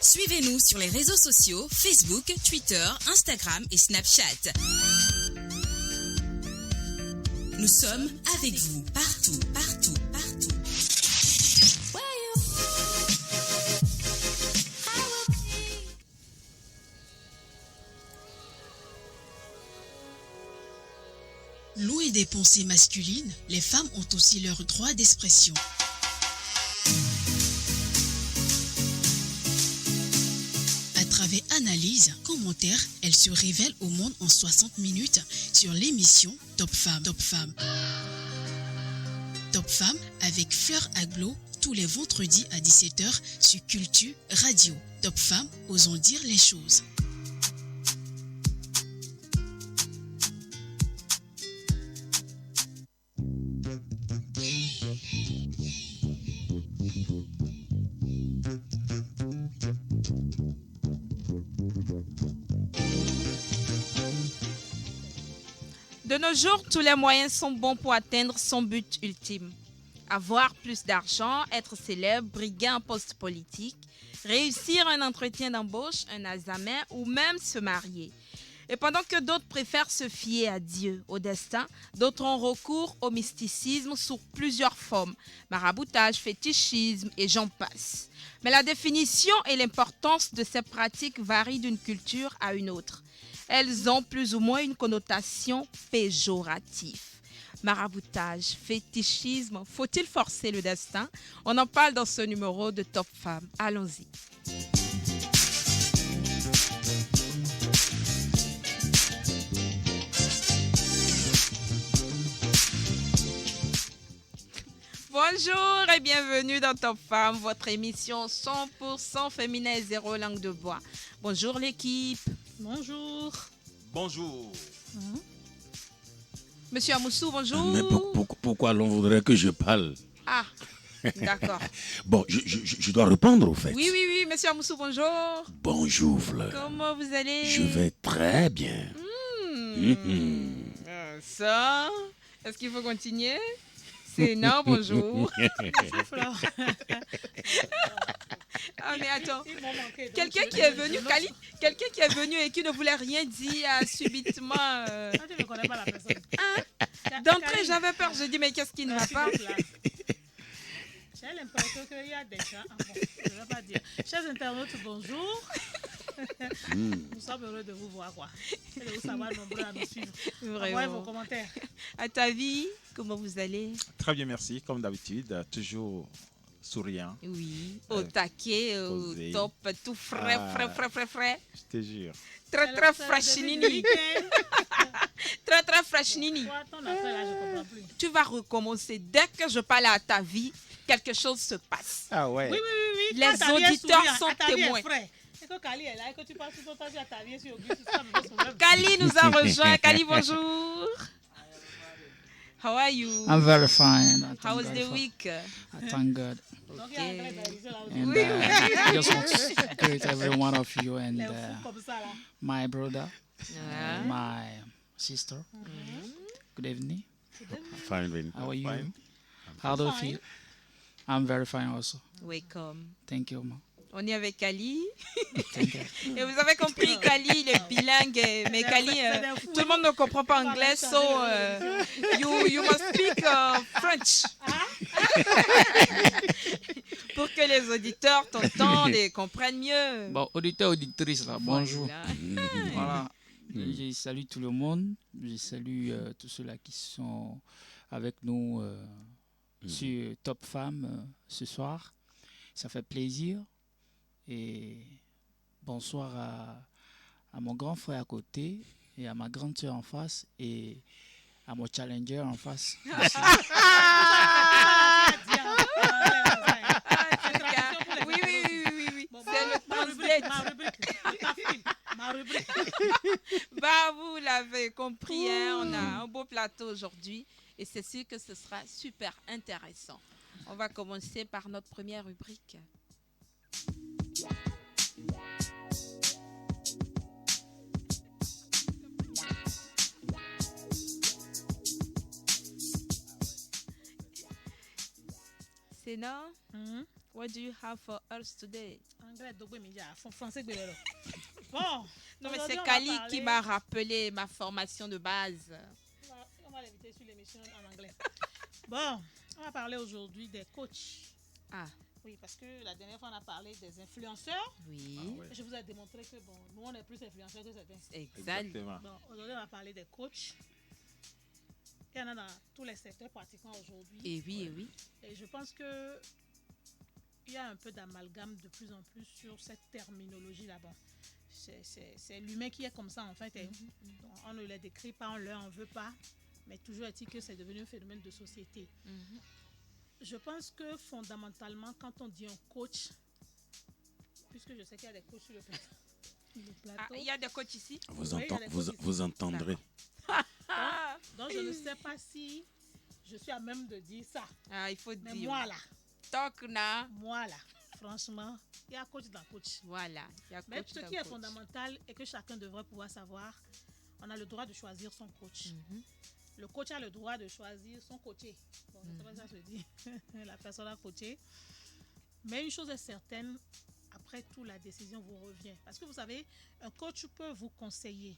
Suivez-nous sur les réseaux sociaux, Facebook, Twitter, Instagram et Snapchat. Nous sommes avec vous partout, partout, partout. Loin des pensées masculines, les femmes ont aussi leur droit d'expression. À travers analyse, commentaires, elles se révèlent au monde en 60 minutes sur l'émission Top Femme. Top Femme. Top Femme avec Fleur Aglo tous les vendredis à 17h sur Culture Radio. Top Femme, osons dire les choses. De nos jours, tous les moyens sont bons pour atteindre son but ultime. Avoir plus d'argent, être célèbre, briguer un poste politique, réussir un entretien d'embauche, un examen ou même se marier. Et pendant que d'autres préfèrent se fier à Dieu, au destin, d'autres ont recours au mysticisme sous plusieurs formes, maraboutage, fétichisme et j'en passe. Mais la définition et l'importance de ces pratiques varient d'une culture à une autre. Elles ont plus ou moins une connotation péjorative. Maraboutage, fétichisme, faut-il forcer le destin? On en parle dans ce numéro de Top Femme. Allons-y. Bonjour et bienvenue dans Top Femme, votre émission 100% féminin et zéro langue de bois. Bonjour l'équipe. Bonjour. Bonjour. Monsieur Amoussou, bonjour. Mais pourquoi l'on voudrait que je parle? Ah, d'accord. Bon, je dois répondre au fait. Oui, monsieur Amoussou, bonjour. Bonjour Fleur. Comment vous allez? Je vais très bien. Ça, est-ce qu'il faut continuer? C'est non, bonjour. Ah mais attends, quelqu'un qui est venu, Kali, quelqu'un qui est venu et qui ne voulait rien dire subitement. Tu ne connais pas la personne. D'entrée, j'avais peur. Je dis mais qu'est-ce qui ne va pas? J'ai l'impression qu'il y a des gens. Ah bon, je ne vais pas dire. Chers internautes, bonjour. Nous sommes heureux de vous voir, quoi. Et de vous savoir nombreux à nous suivre. Envoyez vos commentaires. À ta vie, comment vous allez? Très bien, merci. Comme d'habitude, toujours souriant. Oui, au taquet, au top, tout frais. Je te jure. Très fresh nini. Très fresh nini. Ton affaire là, je ne comprends plus. Tu vas recommencer. Dès que je parle à ta vie, quelque chose se passe. Ah ouais. Oui. Les auditeurs sont témoins. Et que Kali est là et que tu passes tout ton temps à ta vie sur Auguste, ça me pose problème. Kali nous a rejoint. Kali, bonjour. How are you? I'm very fine. How was the week? I thank God. Okay. And I just want to greet every one of you and Comme ça là. my brother, Yeah. my sister. Good evening. Fine. How are you? Fine. How do you feel? I'm very fine also. Welcome. Thank you, ma. On est avec Kali. Thank you. Et vous avez compris, Kali, il est bilingue. Mais Kali, tout le monde ne comprend pas anglais. So, you must speak French. Pour que les auditeurs t'entendent et comprennent mieux. Bon, auditeurs, auditrices, là, bonjour. Voilà. Voilà. Je salue tout le monde. Je salue tous ceux-là qui sont avec nous sur Top Femme ce soir. Ça fait plaisir. Et bonsoir à mon grand frère à côté et à ma grande soeur en face et à mon challenger en face. Oui. C'est le translate. Ma rubrique. Bah, vous l'avez compris, hein, on a un beau plateau aujourd'hui et c'est sûr que ce sera super intéressant. On va commencer par notre première rubrique. C'est non? What do you have for us today? Anglais, français, bon. Non, mais aujourd'hui, c'est on va Kali qui parler- m'a rappelé ma formation de base. On va l'inviter sur l'émission en anglais. Bon, on va parler aujourd'hui des coachs. Ah, Oui, parce que la dernière fois, on a parlé des influenceurs. oui. Ah ouais. Je vous ai démontré que, bon, nous, on est plus influenceurs que certains. Exact. Exactement. Bon, aujourd'hui, on va parler des coachs. Il y en a dans tous les secteurs pratiquants aujourd'hui. Et oui, et oui. Et je pense que il y a un peu d'amalgame de plus en plus sur cette terminologie là-bas. C'est l'humain qui est comme ça en fait. Et donc, on ne les décrit pas, on ne leur en veut pas. Mais toujours est-il que c'est devenu un phénomène de société. Mhm. Je pense que fondamentalement, quand on dit un coach, puisque je sais qu'il y a des coachs sur le plateau, Ah, il y a des coachs ici? Vous, Oui, il y a des coachs ici. vous entendrez. Ah, donc je ne sais pas si je suis à même de dire ça. ah, il faut Mais dire. moi là, Tokna. franchement, il y a coach dans coach. Voilà. Il y a Mais coach ce dans qui est coach. fondamental et que chacun devrait pouvoir savoir, on a le droit de choisir son coach. Mhm. Le coach a le droit de choisir son coaché. Bon, je ne sais pas si ça se dit. La personne a coaché. Mais une chose est certaine, après tout, la décision vous revient. Parce que vous savez, un coach peut vous conseiller.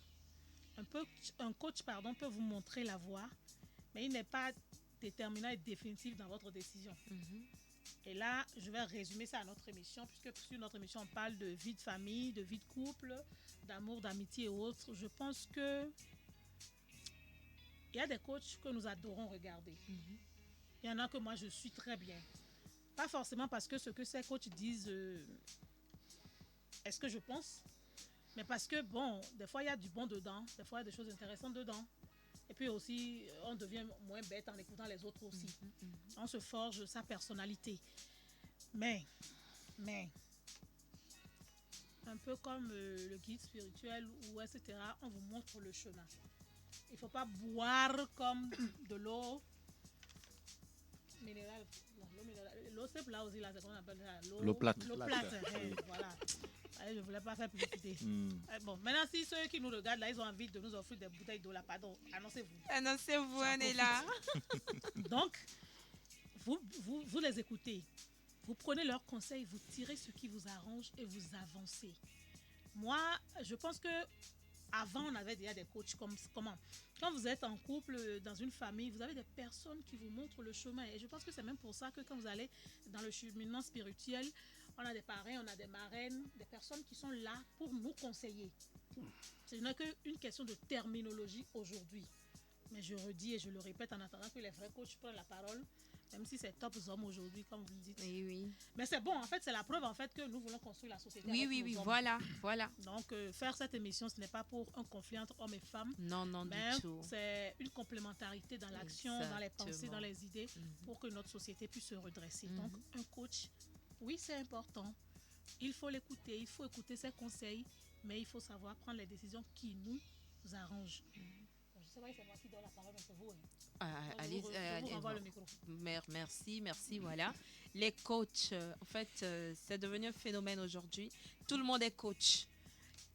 Un coach peut vous montrer la voie, mais il n'est pas déterminant et définitif dans votre décision. Mhm. Et là, je vais résumer ça à notre émission, puisque sur notre émission, on parle de vie de famille, de vie de couple, d'amour, d'amitié et autres. Je pense que il y a des coachs que nous adorons regarder. Mhm. Il y en a que moi, je suis très bien. Pas forcément parce que ce que ces coachs disent est ce que je pense, mais parce que, bon, des fois, il y a du bon dedans, des fois, il y a des choses intéressantes dedans. Et puis aussi, on devient moins bête en écoutant les autres aussi. On se forge sa personnalité. Mais, un peu comme le guide spirituel ou etc., on vous montre le chemin. Il ne faut pas boire comme de l'eau minérale. Non, l'eau minérale. L'eau c'est là aussi, là, c'est qu'on appelle ça. L'eau plate. L'eau plate, voilà. Allez, je ne voulais pas faire publicité. Hmm. Bon, maintenant, si ceux qui nous regardent, là, ils ont envie de nous offrir des bouteilles d'eau, là, pardon, annoncez-vous. Annoncez-vous, Ça on est là. Donc, vous les écoutez. Vous prenez leurs conseils, vous tirez ce qui vous arrange et vous avancez. Moi, je pense que avant, on avait déjà des coachs comme comment. Quand vous êtes en couple, dans une famille, vous avez des personnes qui vous montrent le chemin. Et je pense que c'est même pour ça que quand vous allez dans le cheminement spirituel, on a des parrains, on a des marraines, des personnes qui sont là pour nous conseiller. Ce n'est qu'une question de terminologie aujourd'hui. Mais je redis et je le répète en attendant que les vrais coachs prennent la parole, même si c'est top hommes aujourd'hui, comme vous le dites. Oui, oui. Mais c'est bon, en fait, c'est la preuve en fait que nous voulons construire la société. Oui, avec oui, nos oui, hommes. voilà. Donc, faire cette émission, ce n'est pas pour un conflit entre hommes et femmes, Non, non, mais du tout. c'est une complémentarité dans l'action, dans les pensées, Exactement. dans les idées, Mhm. pour que notre société puisse se redresser. Mhm. Donc, un coach, oui, c'est important. Il faut l'écouter, il faut écouter ses conseils, mais il faut savoir prendre les décisions qui nous arrangent. Bon, je ne sais pas si c'est moi qui donne la parole, mais c'est vous. Hein. Ah, Donc, allez, je vous renvoie le micro. merci, voilà. Les coachs, en fait, c'est devenu un phénomène aujourd'hui. Tout le monde est coach.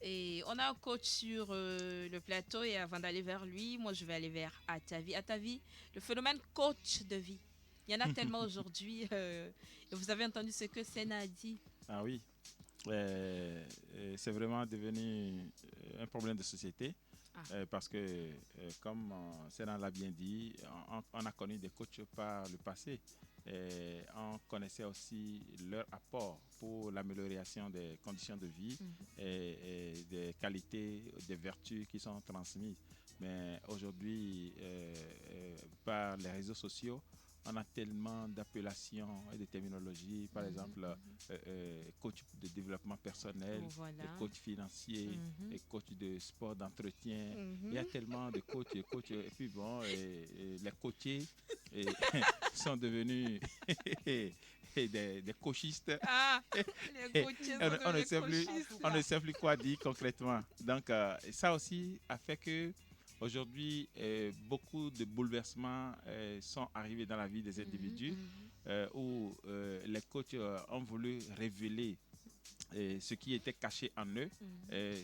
Et on a un coach sur le plateau et avant d'aller vers lui, moi je vais aller vers Atavi. Atavi, le phénomène coach de vie. Il y en a tellement aujourd'hui. Et vous avez entendu ce que Sena a dit. Ah oui. C'est vraiment devenu un problème de société. Ah. Parce que, comme Sénan l'a bien dit, on a connu des coachs par le passé. Et on connaissait aussi leur apport pour l'amélioration des conditions de vie et des qualités, des vertus qui sont transmises. Mais aujourd'hui, par les réseaux sociaux, on a tellement d'appellations et de terminologies, par exemple, coach de développement personnel, Voilà. coach financier, et coach de sport d'entretien. Il y a tellement de coachs, et puis bon, et les coachés sont devenus des coachistes. Ah, les coachs On ne sait plus quoi dire concrètement. Donc, ça aussi a fait que aujourd'hui, beaucoup de bouleversements sont arrivés dans la vie des individus où les coachs ont voulu révéler ce qui était caché en eux.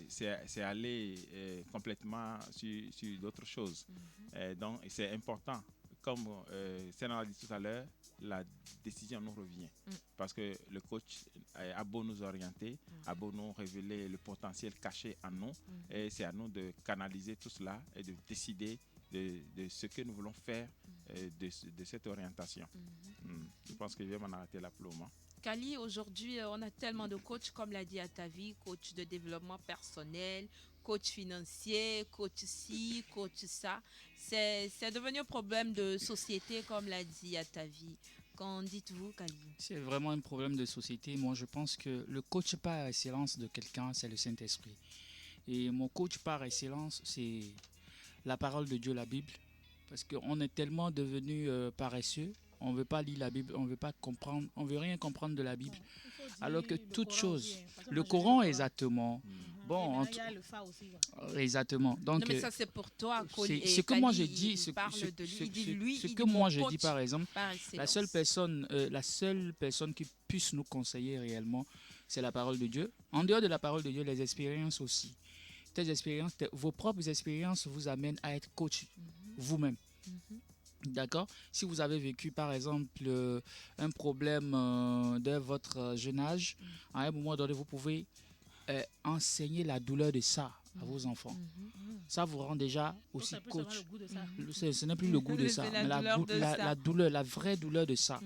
C'est aller complètement sur d'autres choses. Donc, c'est important comme Sénat l'a dit tout à l'heure, la décision nous revient. Parce que le coach a beau nous orienter, a beau nous révéler le potentiel caché en nous, et c'est à nous de canaliser tout cela et de décider de ce que nous voulons faire de cette orientation. Je pense que je vais m'en arrêter là pour le moment. Kali, aujourd'hui, on a tellement de coachs, comme l'a dit Atavi, coach de développement personnel, coach financier, coach ci, coach ça. C'est devenu un problème de société, comme l'a dit Atavi. Qu'en dites-vous, Kali? C'est vraiment un problème de société. Moi, je pense que le coach par excellence de quelqu'un, c'est le Saint-Esprit. Et mon coach par excellence, c'est la parole de Dieu, la Bible. Parce qu'on est tellement devenu paresseux. On ne veut pas lire la Bible, on ne veut pas comprendre, on ne veut rien comprendre de la Bible. Alors que toute chose, le Coran, exactement. Bon, il y a le fa aussi. Exactement. Donc, non, mais ça, c'est pour toi, Kali. Ce que moi je dis, ce que moi je dis par exemple, la seule personne qui puisse nous conseiller réellement, c'est la parole de Dieu. En dehors de la parole de Dieu, les expériences aussi. Vos propres expériences vous amènent à être coach vous-même. D'accord. Si vous avez vécu, par exemple, un problème de votre jeune âge, à un moment donné, vous pouvez enseigner la douleur de ça à vos enfants. Ça vous rend déjà aussi coach. Ce n'est plus le goût de ça, mais la douleur, la vraie douleur de ça.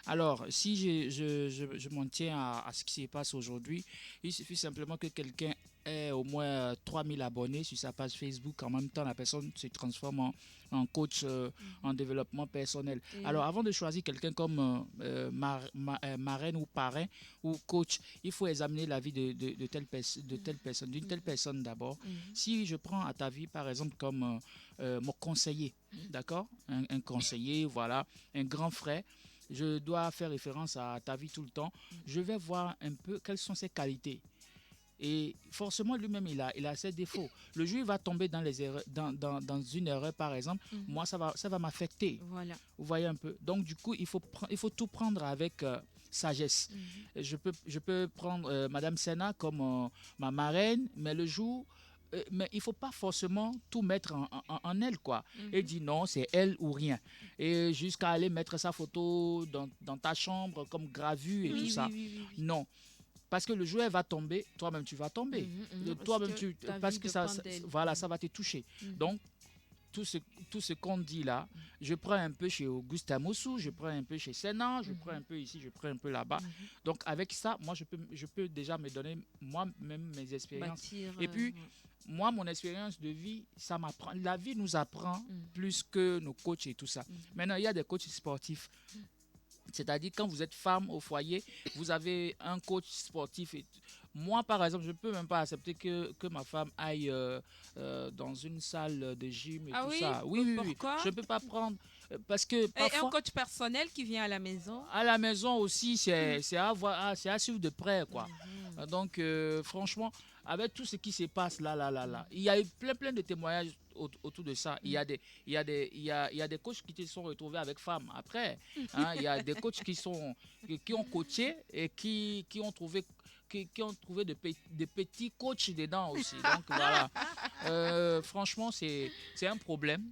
Alors, si je m'en tiens à ce qui se passe aujourd'hui, il suffit simplement que quelqu'un ait au moins 3000 abonnés sur sa page Facebook. En même temps, la personne se transforme en coach en développement personnel. Alors, avant de choisir quelqu'un comme marraine ou parrain ou coach, il faut examiner la vie de telle personne, d'une telle personne d'abord. Si je prends à ta vie, par exemple, comme mon conseiller, d'accord, un conseiller, voilà, un grand frère, je dois faire référence à ta vie tout le temps. Je vais voir un peu quelles sont ses qualités. Et forcément, lui-même, il a ses défauts. Le jour, il va tomber dans les erreurs, dans une erreur, par exemple. Moi, ça va m'affecter. Voilà. Vous voyez un peu. Donc, du coup, il faut tout prendre avec sagesse. Je peux prendre Madame Sena comme ma marraine, mais le jour... mais il ne faut pas forcément tout mettre en elle, quoi. Et dire non, c'est elle ou rien. Et jusqu'à aller mettre sa photo dans ta chambre comme gravure et tout ça. Non. Parce que le jour elle va tomber, toi-même tu vas tomber. Toi-même parce que ça va te toucher. Donc tout ce qu'on dit là, je prends un peu chez Auguste Amossou, je prends un peu chez Sénat, je prends un peu ici, je prends un peu là-bas. Donc avec ça, moi je peux déjà me donner moi-même mes expériences. Et puis moi, mon expérience de vie, ça m'apprend. La vie nous apprend plus que nos coachs et tout ça. Maintenant, il y a des coachs sportifs. C'est-à-dire, quand vous êtes femme au foyer, vous avez un coach sportif. Moi, par exemple, je ne peux même pas accepter que ma femme aille dans une salle de gym et tout ça. Oui. Pourquoi? Je ne peux pas prendre... Parce que parfois, et un coach personnel qui vient à la maison? À la maison aussi, c'est à suivre de près, quoi. Donc, franchement, avec tout ce qui se passe là, il y a eu plein de témoignages autour de ça. Il y a des coachs qui se sont retrouvés avec femmes après. Il y a des coachs qui ont coaché et qui ont trouvé de petits coachs dedans aussi. Donc voilà. Franchement, c'est un problème.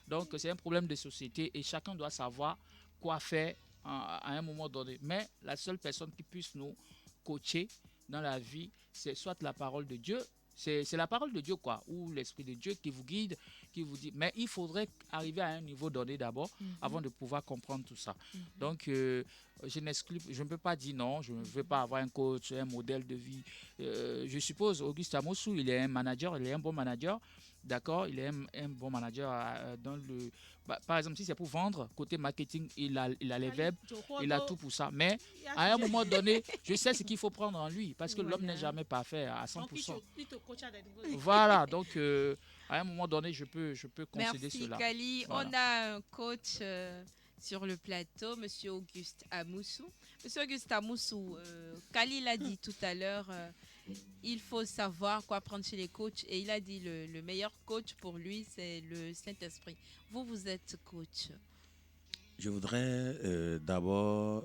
Donc c'est un problème de société et chacun doit savoir quoi faire à un moment donné. Mais la seule personne qui puisse nous coacher dans la vie, c'est soit la parole de Dieu, c'est la parole de Dieu, quoi, ou l'Esprit de Dieu qui vous guide, qui vous dit. Mais il faudrait arriver à un niveau donné d'abord avant de pouvoir comprendre tout ça. Donc, je ne peux pas dire non, je ne veux pas avoir un coach, un modèle de vie. Je suppose, Auguste Amossou, il est un manager, il est un bon manager. D'accord, il est un bon manager dans le... par exemple, si c'est pour vendre, côté marketing, il a les verbes, il a tout pour ça. Mais à un moment donné, je sais ce qu'il faut prendre en lui, parce que l'homme n'est jamais parfait à 100%. Voilà, donc à un moment donné, je peux concéder cela. Merci Kali. Voilà. On a un coach sur le plateau, Monsieur Auguste Amossou. Monsieur Auguste Amossou, Kali l'a dit tout à l'heure, il faut savoir quoi prendre chez les coachs et il a dit le meilleur coach pour lui, c'est le Saint-Esprit. Vous êtes coach. Je voudrais d'abord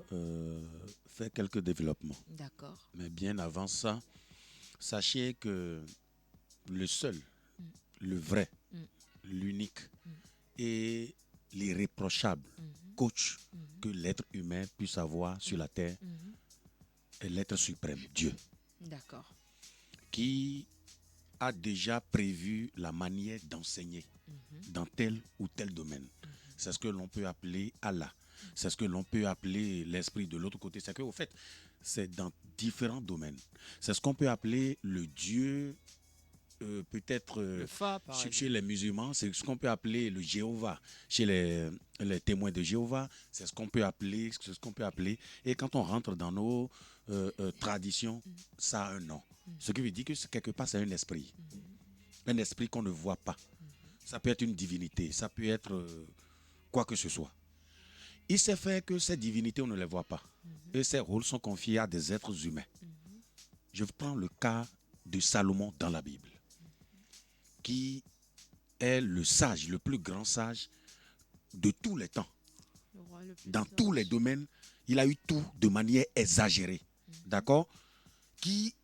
faire quelques développements. D'accord. Mais bien avant ça, sachez que le seul, le vrai, l'unique et l'irréprochable coach que l'être humain puisse avoir sur la terre est l'être suprême, Dieu, D'accord. qui a déjà prévu la manière d'enseigner dans tel ou tel domaine. C'est ce que l'on peut appeler Allah. C'est ce que l'on peut appeler l'esprit de l'autre côté. C'est qu'au fait, c'est dans différents domaines. C'est ce qu'on peut appeler le Dieu, peut-être Le Fa, par chez les musulmans, c'est ce qu'on peut appeler le Jéhovah. Chez les témoins de Jéhovah, c'est ce qu'on peut appeler, Et quand on rentre dans nos traditions, ça a un nom. Ce qui veut dire que quelque part, c'est un esprit. Un esprit qu'on ne voit pas. Ça peut être une divinité, ça peut être quoi que ce soit. Il s'est fait que ces divinités, on ne les voit pas. Et ces rôles sont confiés à des êtres humains. Je prends le cas de Salomon dans la Bible, qui est le sage, le plus grand sage de tous les temps. Dans tous les domaines, il a eu tout de manière exagérée. D'accord? Qui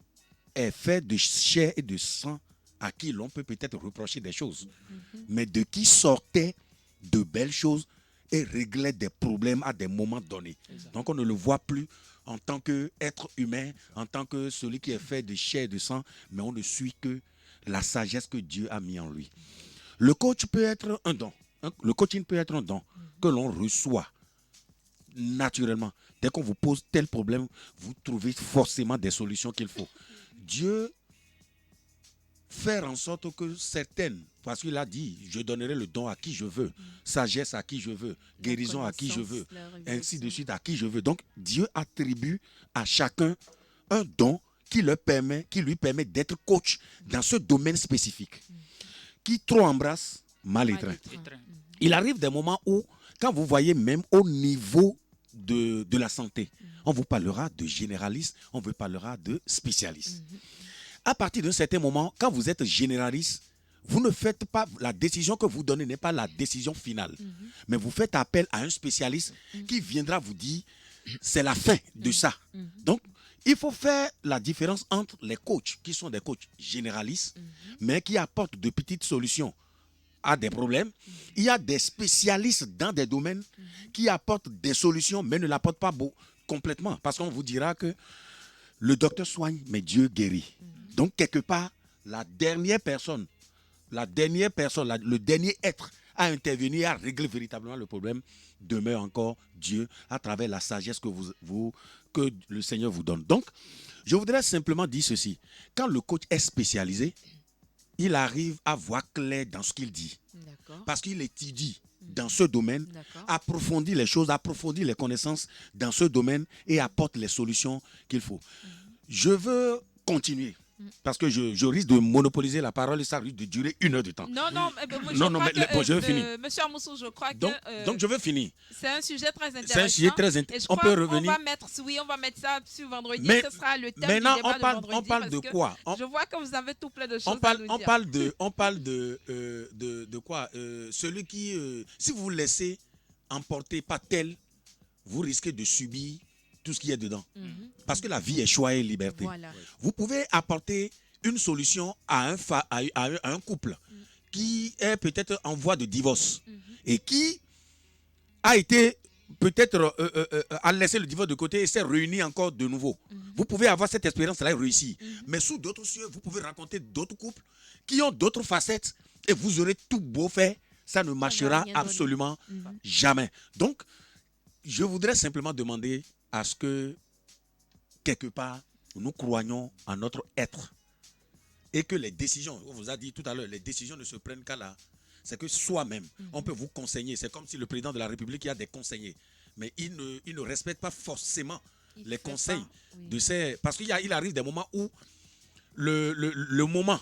est fait de chair et de sang, à qui l'on peut peut-être reprocher des choses, mais de qui sortait de belles choses et réglait des problèmes à des moments donnés. Donc on ne le voit plus en tant qu'être humain, en tant que celui qui est fait de chair et de sang, mais on ne suit que la sagesse que Dieu a mis en lui. Le coach peut être un don. Le coaching peut être un don que l'on reçoit naturellement. Dès qu'on vous pose tel problème, vous trouvez forcément des solutions qu'il faut. Dieu faire en sorte que certaines, parce qu'il a dit, je donnerai le don à qui je veux, sagesse à qui je veux, guérison à qui je veux, ainsi de suite à qui je veux. Donc Dieu attribue à chacun un don qui lui permet d'être coach dans ce domaine spécifique. Qui trop embrasse, mal étreint. Il arrive des moments où, quand vous voyez même au niveau de la santé, on vous parlera de généraliste, on vous parlera de spécialiste. À partir d'un certain moment, quand vous êtes généraliste, vous ne faites pas, la décision que vous donnez n'est pas la décision finale. Mais vous faites appel à un spécialiste qui viendra vous dire, c'est la fin de ça. Donc, il faut faire la différence entre les coachs, qui sont des coachs généralistes, mais qui apportent de petites solutions à des problèmes. Il y a des spécialistes dans des domaines qui apportent des solutions, mais ne l'apportent pas complètement. Parce qu'on vous dira que le docteur soigne, mais Dieu guérit. Donc, quelque part, le dernier être à intervenir, à régler véritablement le problème, demeure encore Dieu à travers la sagesse que le Seigneur vous donne. Donc, je voudrais simplement dire ceci. Quand le coach est spécialisé, il arrive à voir clair dans ce qu'il dit. Parce qu'il étudie dans ce domaine, approfondit les choses, approfondit les connaissances dans ce domaine et apporte les solutions qu'il faut. Je veux continuer. Parce que je risque de monopoliser la parole et ça risque de durer 1 heure de temps. Je veux finir. Monsieur Amoussou, je crois donc je veux finir. C'est un sujet très intéressant. C'est un sujet très intéressant. On peut revenir. On va mettre ça sur vendredi. Mais, ce sera le thème maintenant, du débat de vendredi. On parle de quoi? Je vois que vous avez tout plein de choses On parle de quoi? Celui qui, si vous vous laissez emporter par tel, vous risquez de subir tout ce qui est dedans. Parce que la vie est choix et liberté. Voilà. Vous pouvez apporter une solution à un couple qui est peut-être en voie de divorce et qui a été peut-être a laissé le divorce de côté et s'est réuni encore de nouveau. Vous pouvez avoir cette expérience-là et réussir. Mais sous d'autres cieux, vous pouvez rencontrer d'autres couples qui ont d'autres facettes et vous aurez tout beau faire, ça ne marchera absolument jamais. Donc, je voudrais simplement demander à ce que, quelque part, nous croyons en notre être et que les décisions, on vous a dit tout à l'heure, les décisions ne se prennent qu'à là. C'est que soi-même, on peut vous conseiller. C'est comme si le président de la République a des conseillers. Mais il ne respecte pas forcément les conseils de ces... Parce qu'il arrive des moments où le moment,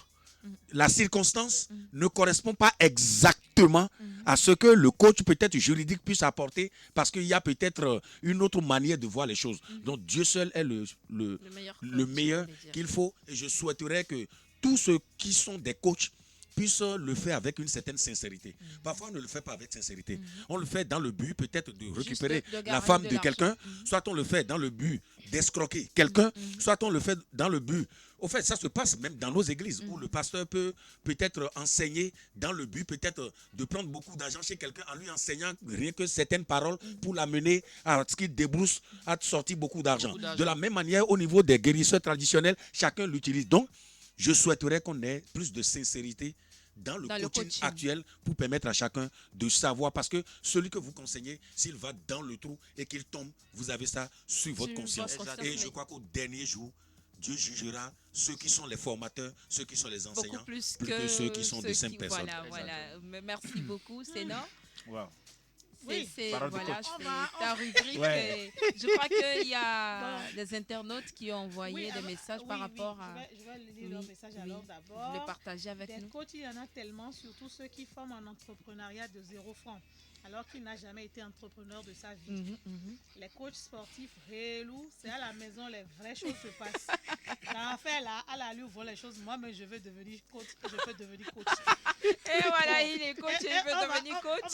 la circonstance ne correspond pas exactement à ce que le coach peut-être juridique puisse apporter parce qu'il y a peut-être une autre manière de voir les choses. Donc Dieu seul est le meilleur qu'il faut. Et je souhaiterais que tous ceux qui sont des coachs puissent le faire avec une certaine sincérité. Parfois, on ne le fait pas avec sincérité. On le fait dans le but peut-être de récupérer la femme de quelqu'un, soit on le fait dans le but d'escroquer quelqu'un, soit on le fait dans le but Au fait, ça se passe même dans nos églises où le pasteur peut peut-être enseigner dans le but peut-être de prendre beaucoup d'argent chez quelqu'un en lui enseignant rien que certaines paroles pour l'amener à ce qu'il débrousse à sortir beaucoup d'argent. De la même manière, au niveau des guérisseurs traditionnels, chacun l'utilise. Donc, je souhaiterais qu'on ait plus de sincérité dans le coaching actuel pour permettre à chacun de savoir, parce que celui que vous conseillez, s'il va dans le trou et qu'il tombe, vous avez ça sur votre conscience. Et je crois qu'au dernier jour, Dieu jugera ceux qui sont les formateurs, ceux qui sont les enseignants, beaucoup plus que ceux qui sont de simples personnes. Voilà. Merci beaucoup, Sénat. Wow. Oui. Parole de Voilà, coach. c'est ta rubrique. Ouais. Je crois qu'il y a des internautes qui ont envoyé des messages par rapport à... Je vais lire leur message alors d'abord. Le partager avec Des nous. coachs, il y en a tellement, surtout ceux qui forment un entrepreneuriat de 0 francs, alors qu'il n'a jamais été entrepreneur de sa vie. Les coachs sportifs relous, c'est à la maison les vraies choses se passent. Dans l'affaire là, à la lui voit les choses. Moi, mais je veux devenir coach. Je peux devenir coach. Et voilà, il est coach, il veut devenir coach.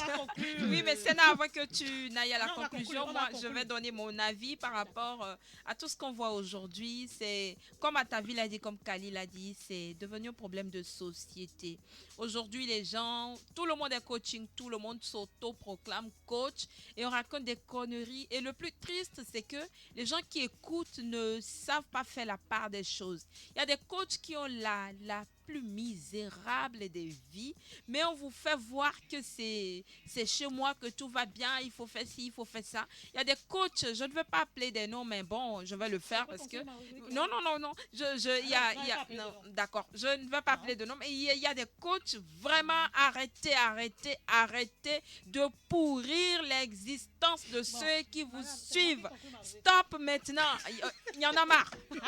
Oui, mais c'est avant que tu n'ailles à la conclusion, moi, je vais donner mon avis par rapport à tout ce qu'on voit aujourd'hui. C'est, comme Atavi l'a dit, comme Kali l'a dit, c'est devenu un problème de société. Aujourd'hui, les gens, tout le monde est coaching, tout le monde s'auto-proclame coach et on raconte des conneries. Et le plus triste, c'est que les gens qui écoutent ne savent pas faire la part des choses. Il y a des coachs qui ont la plus misérable des vies, mais on vous fait voir que c'est chez moi que tout va bien, il faut faire ci, il faut faire ça. Il y a des coachs, je ne veux pas appeler des noms, mais bon, je vais le faire parce que... Non, d'accord, je ne veux pas appeler de noms, mais il y a des coachs vraiment arrêtez de pourrir l'existence de ceux qui vous suivent. Stop maintenant, il y en a marre. Bon,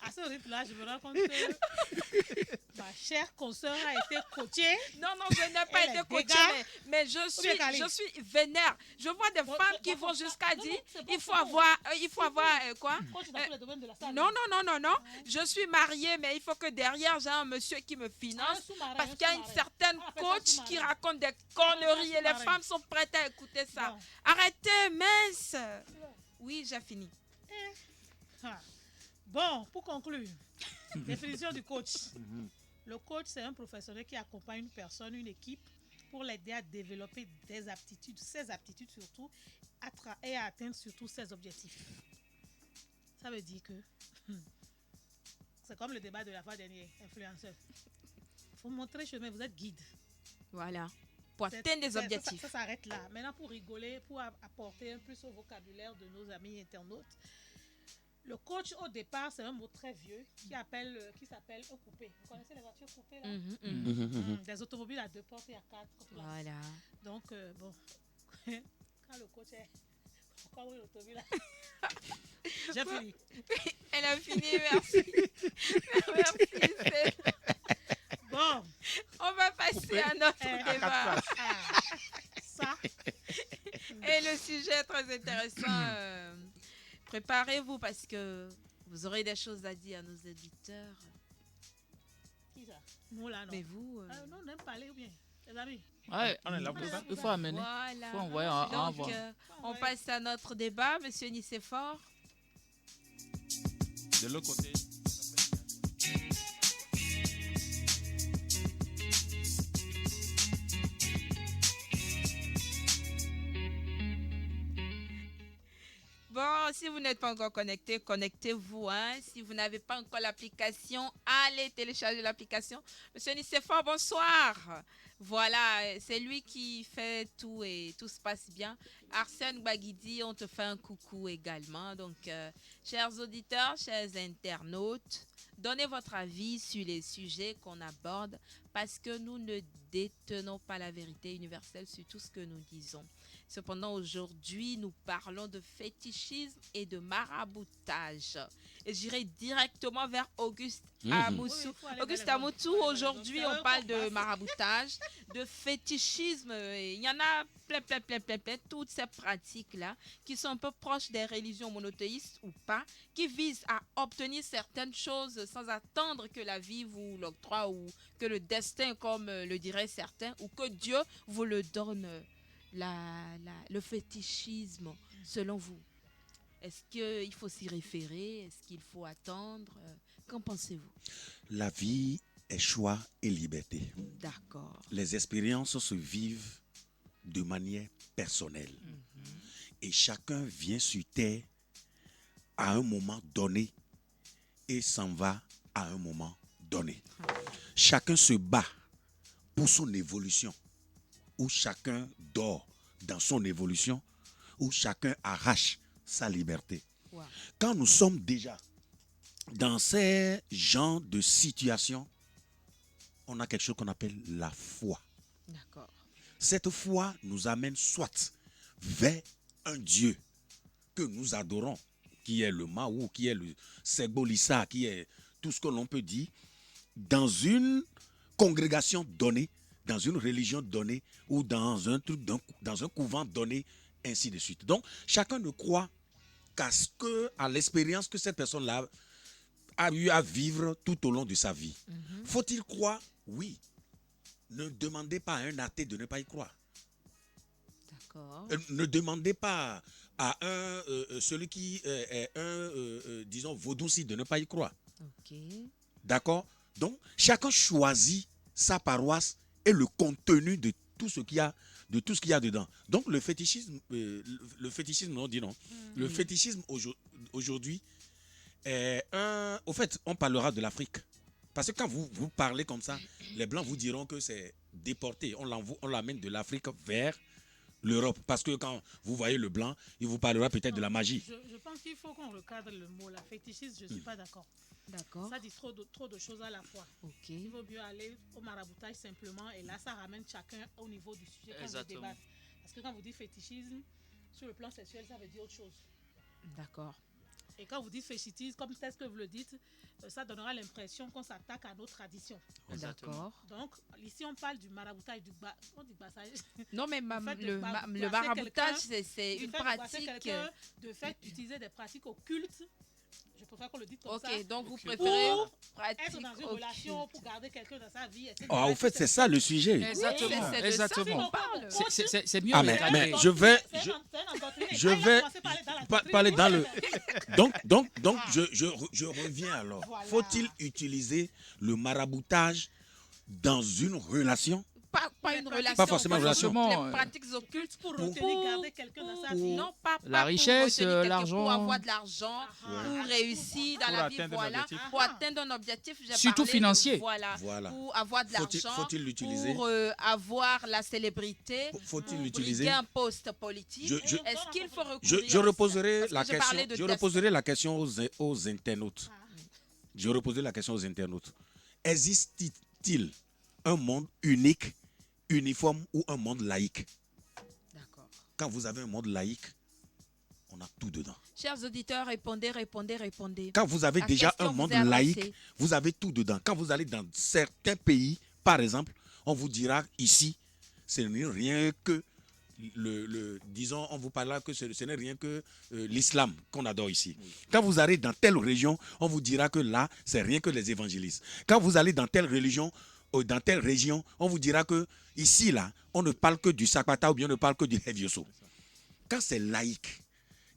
à ce rythme-là, je me rends compte que ma chère consoeur a été coachée. Non, je n'ai pas été coachée, mais je suis vénère. Je vois des femmes qui vont jusqu'à dire il faut avoir quoi? Non. Je suis mariée, mais il faut que derrière, j'ai un monsieur qui me finance parce qu'il y a une certaine coach qui raconte des conneries et les femmes sont prêtes à écouter ça. Arrêtez, mince. Oui, j'ai fini. Bon, pour conclure, définition du coach. Le coach, c'est un professionnel qui accompagne une personne, une équipe, pour l'aider à développer des aptitudes, ses aptitudes surtout, et à atteindre surtout ses objectifs. Ça veut dire que c'est comme le débat de la fois dernière, influenceur. Il faut montrer le chemin, vous êtes guide. Voilà, pour atteindre des objectifs. Ça s'arrête là. Maintenant, pour rigoler, pour apporter un plus au vocabulaire de nos amis internautes, le coach, au départ, c'est un mot très vieux qui s'appelle un coupé. Vous connaissez les voitures coupées là? Des automobiles à 2 portes et à 4 places. Voilà. Donc, bon, quand le coach est... Pourquoi oui, l'automobile là? J'ai fini. Elle a fini, merci. Merci. Bon. On va passer à notre débat. Ça. Et le sujet est très intéressant. Préparez-vous parce que vous aurez des choses à dire à nos éditeurs. Qui ça? Nous là, non. Mais vous... non, on aime parler ou bien? Les amis? Ouais, On est là pour ça. il faut amener. Voilà. Il faut envoyer en Donc, on passe à notre débat. Monsieur Nicéphore. De l'autre côté. Bon, si vous n'êtes pas encore connecté, connectez-vous. Si vous n'avez pas encore l'application, allez télécharger l'application. Monsieur Nicéphore, bonsoir. Voilà, c'est lui qui fait tout et tout se passe bien. Arsène Baguidi, on te fait un coucou également. Donc, chers auditeurs, chers internautes, donnez votre avis sur les sujets qu'on aborde parce que nous ne détenons pas la vérité universelle sur tout ce que nous disons. Cependant, aujourd'hui, nous parlons de fétichisme et de maraboutage. Et j'irai directement vers Auguste Amoussou. Auguste Amoussou, aujourd'hui, on parle de maraboutage, de fétichisme. Il y en a plein, toutes ces pratiques-là qui sont un peu proches des religions monothéistes ou pas, qui visent à obtenir certaines choses sans attendre que la vie vous l'octroie ou que le destin, comme le diraient certains, ou que Dieu vous le donne. Le fétichisme, selon vous? Est-ce qu'il faut s'y référer? Est-ce qu'il faut attendre? Qu'en pensez-vous? La vie est choix et liberté. D'accord. Les expériences se vivent de manière personnelle. Et chacun vient sur Terre à un moment donné et s'en va à un moment donné. Chacun se bat pour son évolution, ou chacun dort dans son évolution, ou chacun arrache sa liberté. Wow. Quand nous sommes déjà dans ces genres de situations, on a quelque chose qu'on appelle la foi. D'accord. Cette foi nous amène soit vers un Dieu que nous adorons, qui est le Mahou, qui est le Segbolissa, qui est tout ce que l'on peut dire, dans une congrégation donnée, dans une religion donnée, ou dans un truc, dans un couvent donné, ainsi de suite. Donc, chacun ne croit qu'à l'expérience que cette personne-là a eu à vivre tout au long de sa vie. Faut-il croire? Oui. Ne demandez pas à un athée de ne pas y croire. D'accord. Ne demandez pas à celui qui est disons, vaudouci de ne pas y croire. Ok. D'accord? Donc, chacun choisit sa paroisse et le contenu de tout ce qu'il y a, dedans. Donc, le fétichisme, on dit non. Le fétichisme aujourd'hui est au fait, on parlera de l'Afrique. Parce que quand vous parlez comme ça, les Blancs vous diront que c'est déporté. On l'amène de l'Afrique vers l'Europe. Parce que quand vous voyez le Blanc, il vous parlera peut-être de la magie. Je pense qu'il faut qu'on recadre le mot. La fétichisme, je ne suis pas d'accord. D'accord. Ça dit trop de choses à la fois. Ok. Il vaut mieux aller au maraboutage simplement et là, ça ramène chacun au niveau du sujet qu'on veut débattre. Parce que quand vous dites fétichisme, sur le plan sexuel, ça veut dire autre chose. D'accord. Et quand vous dites fétichisme, comme c'est ce que vous le dites, ça donnera l'impression qu'on s'attaque à nos traditions. D'accord. Donc, ici, on parle du maraboutage, on dit bassage. Non, mais le boisser maraboutage, quelqu'un, c'est une de faire pratique. De fait d'utiliser des pratiques occultes. Je préfère qu'on le dise comme ça. Ok, donc vous Pour préférez être pratique dans une relation, pour garder quelqu'un dans sa vie. Ah, au fait, c'est ça le sujet. Exactement. c'est de ça Exactement. qu'on parle. C'est mieux. Ah, de mais cadrer. je vais parler dans le... Donc, je reviens alors. Voilà. Faut-il utiliser le maraboutage dans une relation? Pas une relation. Pas forcément une relation. Les pratiques occultes Pour retenir, garder quelqu'un dans sa vie. Non, pas La pour richesse, retenir quelqu'un, l'argent. Pour avoir de l'argent, pour réussir dans Pour la vie, atteindre un voilà. objectif. Pour atteindre un objectif, j'ai Surtout parlé financier. Voilà. Pour avoir de l'argent. Faut-il l'utiliser? Pour avoir la célébrité. Faut-il pour l'utiliser? briguer un poste politique. Est-ce qu'il faut recourir Je reposerai la Parce que question. parlais de Je test. reposerai la question aux internautes. Je reposerai la question aux internautes. Existe-t-il un monde unique, uniforme ou un monde laïque? D'accord. Quand vous avez un monde laïque, on a tout dedans. Chers auditeurs, répondez. Quand vous avez La déjà question un monde vous est laïque, adressée. vous avez tout dedans. Quand vous allez dans certains pays, par exemple, on vous dira ici, ce n'est rien que disons, on vous parlera que ce n'est rien que l'islam qu'on adore ici. Quand vous allez dans telle région, on vous dira que là, c'est rien que les évangélistes. Quand vous allez dans telle religion, dans telle région, on vous dira que ici, là, on ne parle que du Sakpata ou bien on ne parle que du Hevioso. Quand c'est laïque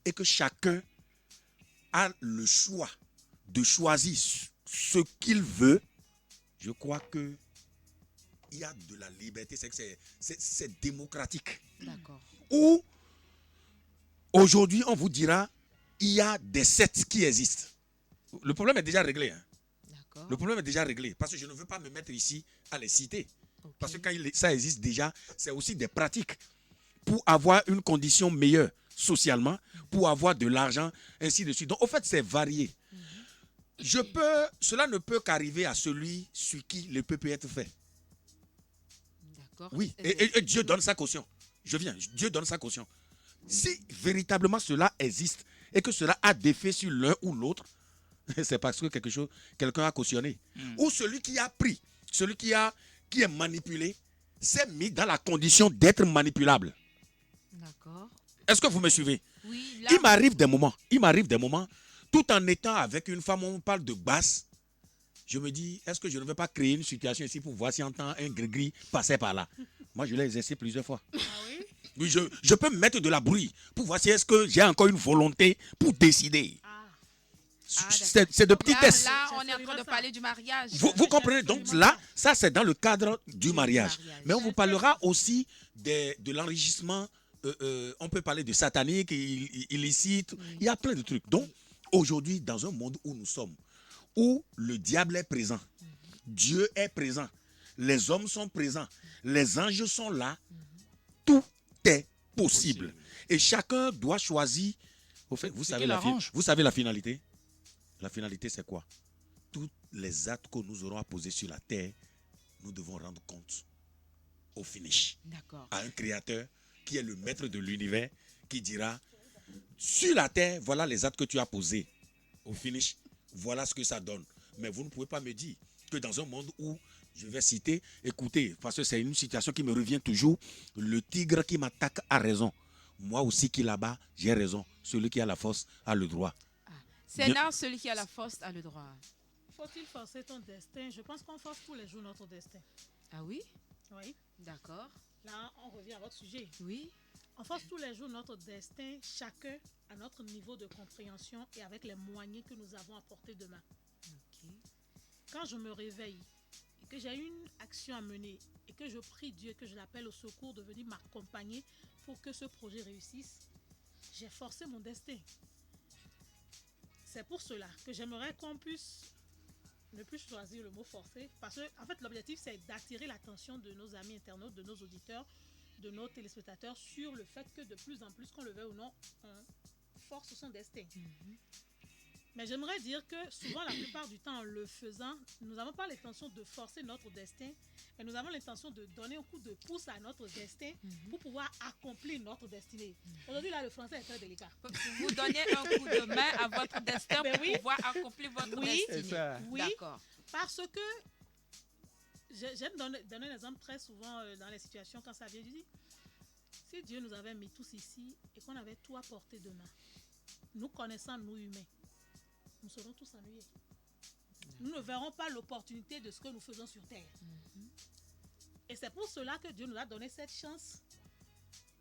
et que chacun a le choix de choisir ce qu'il veut, je crois que il y a de la liberté, c'est démocratique. D'accord. Ou aujourd'hui, on vous dira, il y a des sectes qui existent. Le problème est déjà réglé. Hein. D'accord. Le problème est déjà réglé. Parce que je ne veux pas me mettre ici à les citer. Ok. Parce que quand ça existe déjà, c'est aussi des pratiques pour avoir une condition meilleure socialement, pour avoir de l'argent, ainsi de suite. Donc, au fait, c'est varié. Cela ne peut qu'arriver à celui sur qui le peut être fait. D'accord. Oui, et Dieu donne sa caution. Dieu donne sa caution. Si véritablement cela existe et que cela a des faits sur l'un ou l'autre, c'est parce que quelqu'un a cautionné. Ou celui qui a pris, celui qui est manipulé, s'est mis dans la condition d'être manipulable. D'accord. Est-ce que vous me suivez? Oui, là, Il m'arrive des moments, tout en étant avec une femme, on parle de basse. Je me dis, est-ce que je ne vais pas créer une situation ici pour voir si on entend un gris-gris passer par là? Moi, je l'ai exercé plusieurs fois. Ah oui? Oui, je peux me mettre de la bruit pour voir si est-ce que j'ai encore une volonté pour décider. C'est de petits tests. Là, on est en train de parler du mariage. Vous comprenez? Donc là, ça c'est dans le cadre du mariage. Mais on vous parlera aussi de l'enrichissement. On peut parler de satanique, illicite. Il y a plein de trucs. Donc aujourd'hui, dans un monde où nous sommes, où le diable est présent, Dieu est présent, les hommes sont présents, les anges sont là, tout est possible. Et chacun doit choisir. Au fait, vous savez la finalité? La finalité, c'est quoi? Tous les actes que nous aurons à poser sur la terre, nous devons rendre compte au finish. D'accord. À un créateur qui est le maître de l'univers, qui dira, sur la terre, voilà les actes que tu as posés. Au finish, voilà ce que ça donne. Mais vous ne pouvez pas me dire que dans un monde où, je vais citer, écoutez, parce que c'est une situation qui me revient toujours, le tigre qui m'attaque a raison. Moi aussi qui là-bas, j'ai raison. Celui qui a la force a le droit. C'est là celui qui a la force a le droit. Faut-il forcer ton destin? Je pense qu'on force tous les jours notre destin. Ah oui? Oui. D'accord. Là, on revient à votre sujet. Oui. On force tous les jours notre destin, chacun à notre niveau de compréhension et avec les moyens que nous avons à portée de main. Ok. Quand je me réveille et que j'ai une action à mener et que je prie Dieu, que je l'appelle au secours de venir m'accompagner pour que ce projet réussisse, j'ai forcé mon destin. C'est pour cela que j'aimerais qu'on puisse ne plus choisir le mot forcer, parce que en fait l'objectif c'est d'attirer l'attention de nos amis internautes, de nos auditeurs, de nos téléspectateurs sur le fait que de plus en plus, qu'on le veuille ou non, on force son destin. Mais j'aimerais dire que souvent, la plupart du temps, en le faisant, nous n'avons pas l'intention de forcer notre destin, mais nous avons l'intention de donner un coup de pouce à notre destin pour pouvoir accomplir notre destinée. Aujourd'hui, là, le français est très délicat. Vous donnez un coup de main à votre destin Ben pour oui. pouvoir accomplir votre Oui. destinée. C'est ça. Oui, D'accord. parce que j'aime donner un exemple très souvent dans les situations quand ça vient. Je dis, si Dieu nous avait mis tous ici et qu'on avait tout à portée de main, nous connaissant nous humains, nous serons tous ennuyés. Nous ne verrons pas l'opportunité de ce que nous faisons sur terre. Et c'est pour cela que Dieu nous a donné cette chance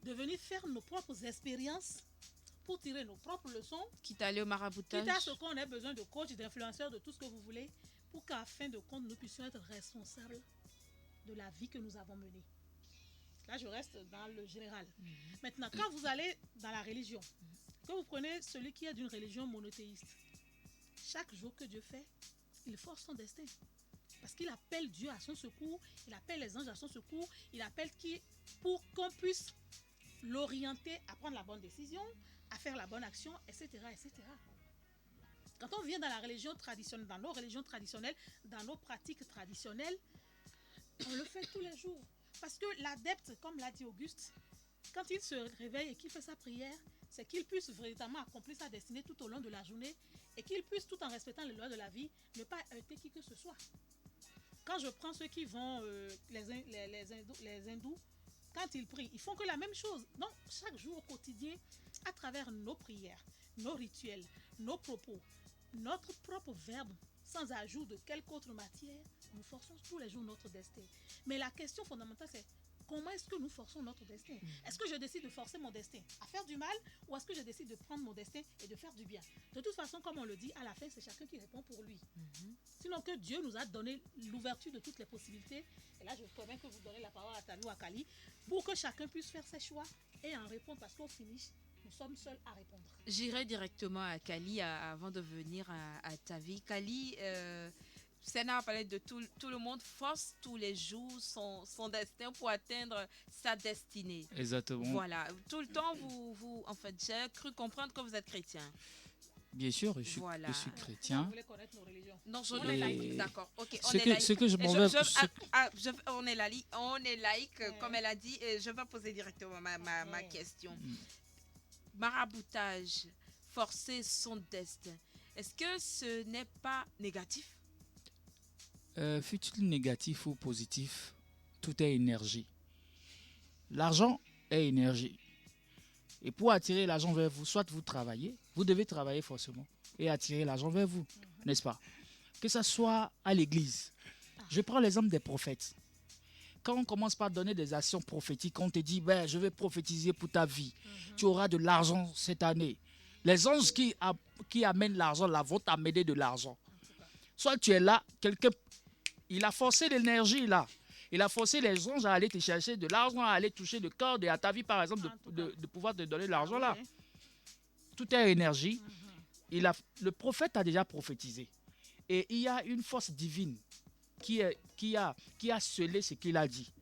de venir faire nos propres expériences pour tirer nos propres leçons, Quitte à aller au maraboutage. quitte à ce qu'on ait besoin de coach, d'influenceurs, de tout ce que vous voulez, pour qu'à fin de compte, nous puissions être responsables de la vie que nous avons menée. Là, je reste dans le général. Maintenant, quand vous allez dans la religion, que vous prenez celui qui est d'une religion monothéiste, chaque jour que Dieu fait, il force son destin. Parce qu'il appelle Dieu à son secours, il appelle les anges à son secours, il appelle qui pour qu'on puisse l'orienter à prendre la bonne décision, à faire la bonne action, etc., etc. Quand on vient dans la religion traditionnelle, dans nos religions traditionnelles, dans nos pratiques traditionnelles, on le fait tous les jours. Parce que l'adepte, comme l'a dit Auguste, quand il se réveille et qu'il fait sa prière, c'est qu'il puisse véritablement accomplir sa destinée tout au long de la journée et qu'il puisse, tout en respectant les lois de la vie, ne pas heurter qui que ce soit. Quand je prends ceux qui vont, les hindous, quand ils prient, ils font que la même chose. Donc, chaque jour au quotidien, à travers nos prières, nos rituels, nos propos, notre propre verbe, sans ajout de quelque autre matière, nous forçons tous les jours notre destin. Mais la question fondamentale, c'est comment est-ce que nous forçons notre destin? Est-ce que je décide de forcer mon destin à faire du mal ou est-ce que je décide de prendre mon destin et de faire du bien? De toute façon, comme on le dit, à la fin, c'est chacun qui répond pour lui. Sinon que Dieu nous a donné l'ouverture de toutes les possibilités. Et là, je préviens que vous donnez la parole à Talou, à Kali, pour que chacun puisse faire ses choix et en répondre, parce qu'au finish, nous sommes seuls à répondre. J'irai directement à Kali avant de venir à Tavi. Kali, Sena a parlé de tout le monde force tous les jours son destin pour atteindre sa destinée. Exactement. Voilà. Tout le temps, en fait, j'ai cru comprendre que vous êtes chrétien. Bien sûr, je suis Voilà. Vous chrétien. voulez connaître nos religions? Non, je On est est laïque. laïque. D'accord. Ok. On Ce est que- laïque. ce que je m'en Et vais- on est laïque, Ouais. comme elle a dit. Et je vais poser directement ma Ouais. question. Maraboutage, forcer son destin. Est-ce que ce n'est pas négatif? Fut-il négatif ou positif, tout est énergie. L'argent est énergie. Et pour attirer l'argent vers vous, soit vous travaillez, vous devez travailler forcément et attirer l'argent vers vous, n'est-ce pas? Que ce soit à l'église. Je prends l'exemple des prophètes. quand on commence par donner des actions prophétiques, on te dit, ben, je vais prophétiser pour ta vie. Tu auras de l'argent cette année. Les anges qui amènent l'argent là vont t'amener de l'argent. Soit tu es là, quelqu'un, il a forcé l'énergie là. Il a forcé les anges à aller te chercher de l'argent, à aller toucher le corps et à ta vie, par exemple, de pouvoir te donner de l'argent là. Tout est énergie. Le prophète a déjà prophétisé. Et il y a une force divine qui a scellé ce qu'il a dit.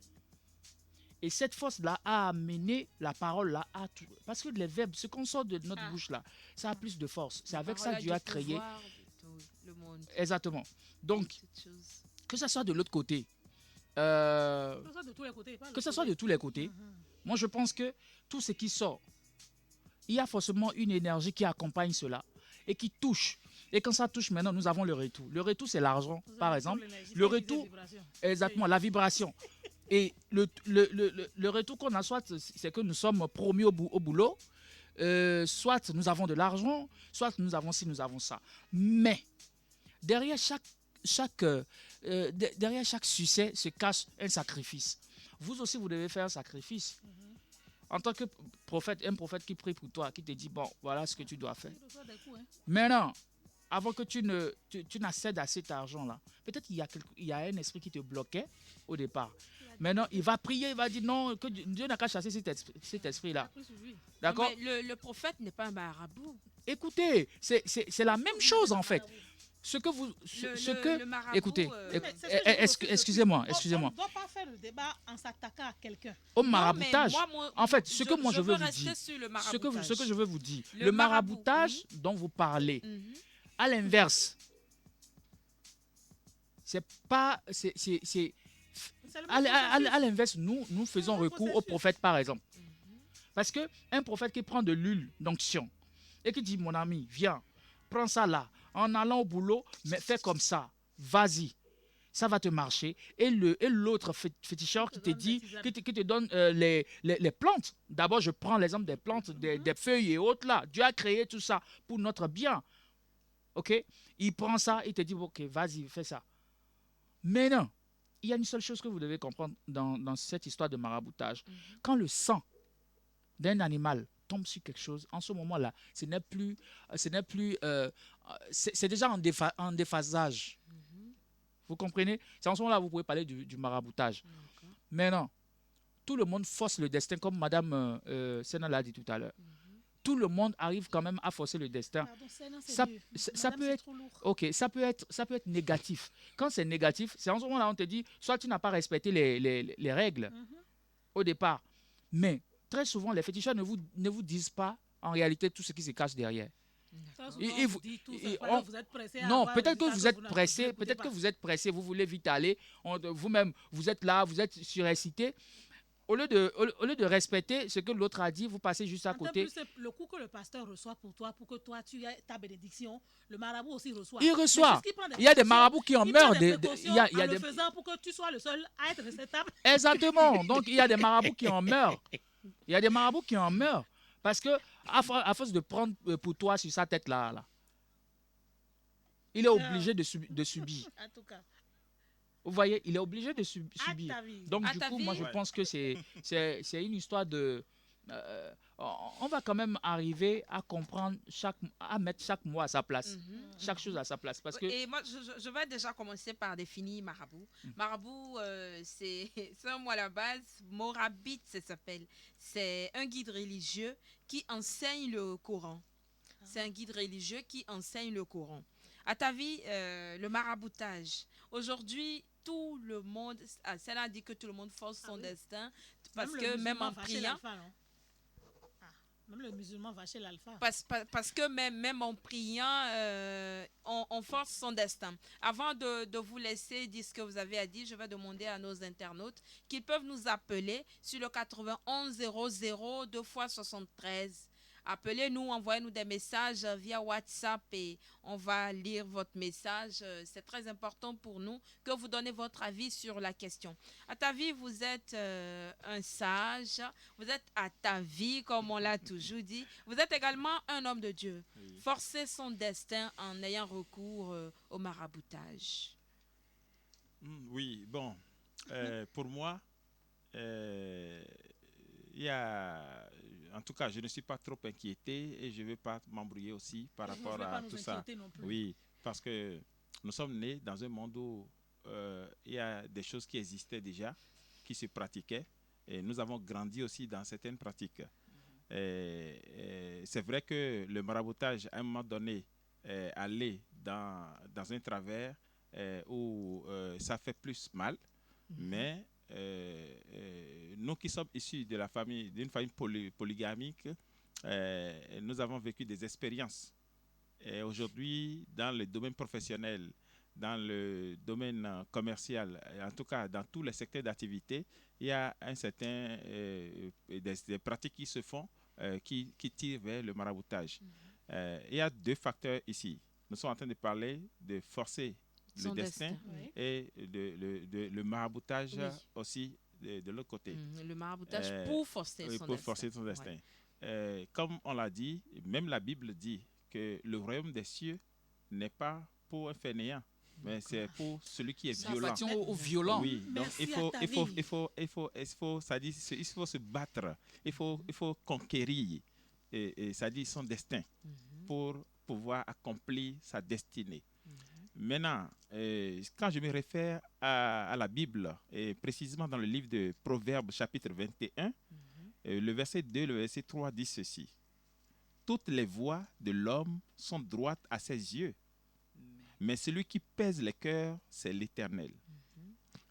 Et cette force-là a amené la parole-là à tout. Parce que les verbes, ce qu'on sort de notre bouche là, ça a plus de force. C'est avec ça que Dieu a créé. Le monde. Exactement. Donc, que ça soit de l'autre côté, Que ce soit de tous les côtés. que ce soit de tous les côtés, moi je pense que tout ce qui sort, il y a forcément une énergie qui accompagne cela et qui touche. Et quand ça touche, maintenant, nous avons le retour. Le retour, c'est l'argent, par exemple. Le retour, exactement, la vibration. Et le retour qu'on a, soit c'est que nous sommes promis au boulot, soit nous avons de l'argent, soit nous avons ci, nous avons ça. Mais derrière derrière chaque succès se cache un sacrifice. Vous aussi, vous devez faire un sacrifice. En tant que prophète, un prophète qui prie pour toi, qui te dit, bon, voilà ce que tu dois faire. Maintenant, avant que tu n'accèdes à cet argent-là, peut-être qu'il y a un esprit qui te bloquait au départ. Maintenant, il va prier, il va dire non, que Dieu n'a qu'à chasser cet esprit-là. D'accord? Mais le prophète n'est pas un marabout. Écoutez, c'est la même chose en fait. Le marabout, écoutez, excusez-moi. On ne doit pas faire le débat en s'attaquant à quelqu'un. Au maraboutage, en fait, ce que moi je veux vous dire, ce que je veux vous dire, le maraboutage dont vous parlez, à l'inverse, à l'inverse, nous faisons recours au prophète par exemple. Parce qu'un prophète qui prend de l'huile d'onction et qui dit, mon ami, viens, prends ça là, en allant au boulot, mais fais comme ça, vas-y, ça va te marcher. Et l'autre féticheur qui te dit, qui te donne les plantes. D'abord, je prends l'exemple des plantes, des feuilles et autres là. Dieu a créé tout ça pour notre bien. Ok? Il prend ça, il te dit, ok, vas-y, fais ça. Mais non, il y a une seule chose que vous devez comprendre dans cette histoire de maraboutage. Quand le sang d'un animal tombe sur quelque chose, en ce moment-là, c'est déjà en déphasage. Vous comprenez? C'est en ce moment-là que vous pouvez parler du maraboutage. Mais non, tout le monde force le destin, comme Madame Sena l'a dit tout à l'heure. Tout le monde arrive quand même à forcer le destin. Ça peut être, ok, ça peut être négatif. Quand c'est négatif, c'est en ce moment-là on te dit, soit tu n'as pas respecté les règles au départ, mais très souvent les féticheurs ne vous disent pas en réalité tout ce qui se cache derrière. Non, peut-être que vous êtes pressé, vous voulez vite aller, vous-même vous êtes là, vous êtes surexcité. Au lieu de respecter ce que l'autre a dit, vous passez juste à côté. Le coup que le pasteur reçoit pour toi, pour que toi tu aies ta bénédiction, le marabout aussi reçoit. Il reçoit. Il y a des marabouts qui en meurent. Il y a des faisant pour que tu sois le seul à être respectable. Exactement. Donc il y a des marabouts qui en meurent. Parce que à force de prendre pour toi sur sa tête là, il est obligé de subir. En tout cas. Vous voyez, il est obligé de subir. Donc, du coup, moi, je pense que c'est une histoire de... on va quand même arriver à comprendre, à mettre chaque mot à sa place. Chaque chose à sa place. Parce que... Et moi, je vais déjà commencer par définir marabout. Marabout, c'est un mot à la base. Morabit, ça s'appelle. C'est un guide religieux qui enseigne le Coran. C'est un guide religieux qui enseigne le Coran. À ta vie, le maraboutage. Aujourd'hui, tout le monde, cela dit que tout le monde force son destin, parce que même en priant, même le musulman va chez l'alpha. Parce que même en priant, on force son destin. Avant de vous laisser dire ce que vous avez à dire, je vais demander à nos internautes qu'ils peuvent nous appeler sur le 91 00 2 x 73. Appelez-nous, envoyez-nous des messages via WhatsApp et on va lire votre message. C'est très important pour nous que vous donnez votre avis sur la question. À ta vie, vous êtes un sage, vous êtes à ta vie, comme on l'a toujours dit. Vous êtes également un homme de Dieu. Oui. Forcer son destin en ayant recours au maraboutage. Oui, bon, pour moi, euh, il y a, en tout cas, je ne suis pas trop inquiété et je ne vais pas m'embrouiller aussi par Et vous ne rapport devez pas à nous tout ça. inquiéter non plus. Oui, parce que nous sommes nés dans un monde où il y a des choses qui existaient déjà, qui se pratiquaient, et nous avons grandi aussi dans certaines pratiques. Et c'est vrai que le maraboutage, à un moment donné, allait dans un travers où ça fait plus mal, mais nous qui sommes issus de la famille, d'une famille polygamique, nous avons vécu des expériences. Et aujourd'hui, dans le domaine professionnel, dans le domaine commercial, en tout cas dans tous les secteurs d'activité, il y a un certain des pratiques qui se font qui tirent vers le maraboutage. Il y a deux facteurs ici. Nous sommes en train de parler de forcer le Son destin destin. Oui. et le maraboutage Oui. aussi de l'autre côté. Le maraboutage Euh, pour forcer Oui, son pour destin. forcer son destin. Ouais. Comme on l'a dit, même la Bible dit que le royaume des cieux n'est pas pour un fainéant, mais c'est pour celui qui est Ça violent. appartient aux violents. Oui, donc Merci il faut, à ta il faut, vie. ça dit, il faut se battre, il faut conquérir, et ça dit son destin pour pouvoir accomplir sa destinée. Maintenant, quand je me réfère à la Bible, et précisément dans le livre de Proverbes chapitre 21, le verset 2 et le verset 3 dit ceci. Toutes les voies de l'homme sont droites à ses yeux, mais celui qui pèse les cœurs, c'est l'Éternel.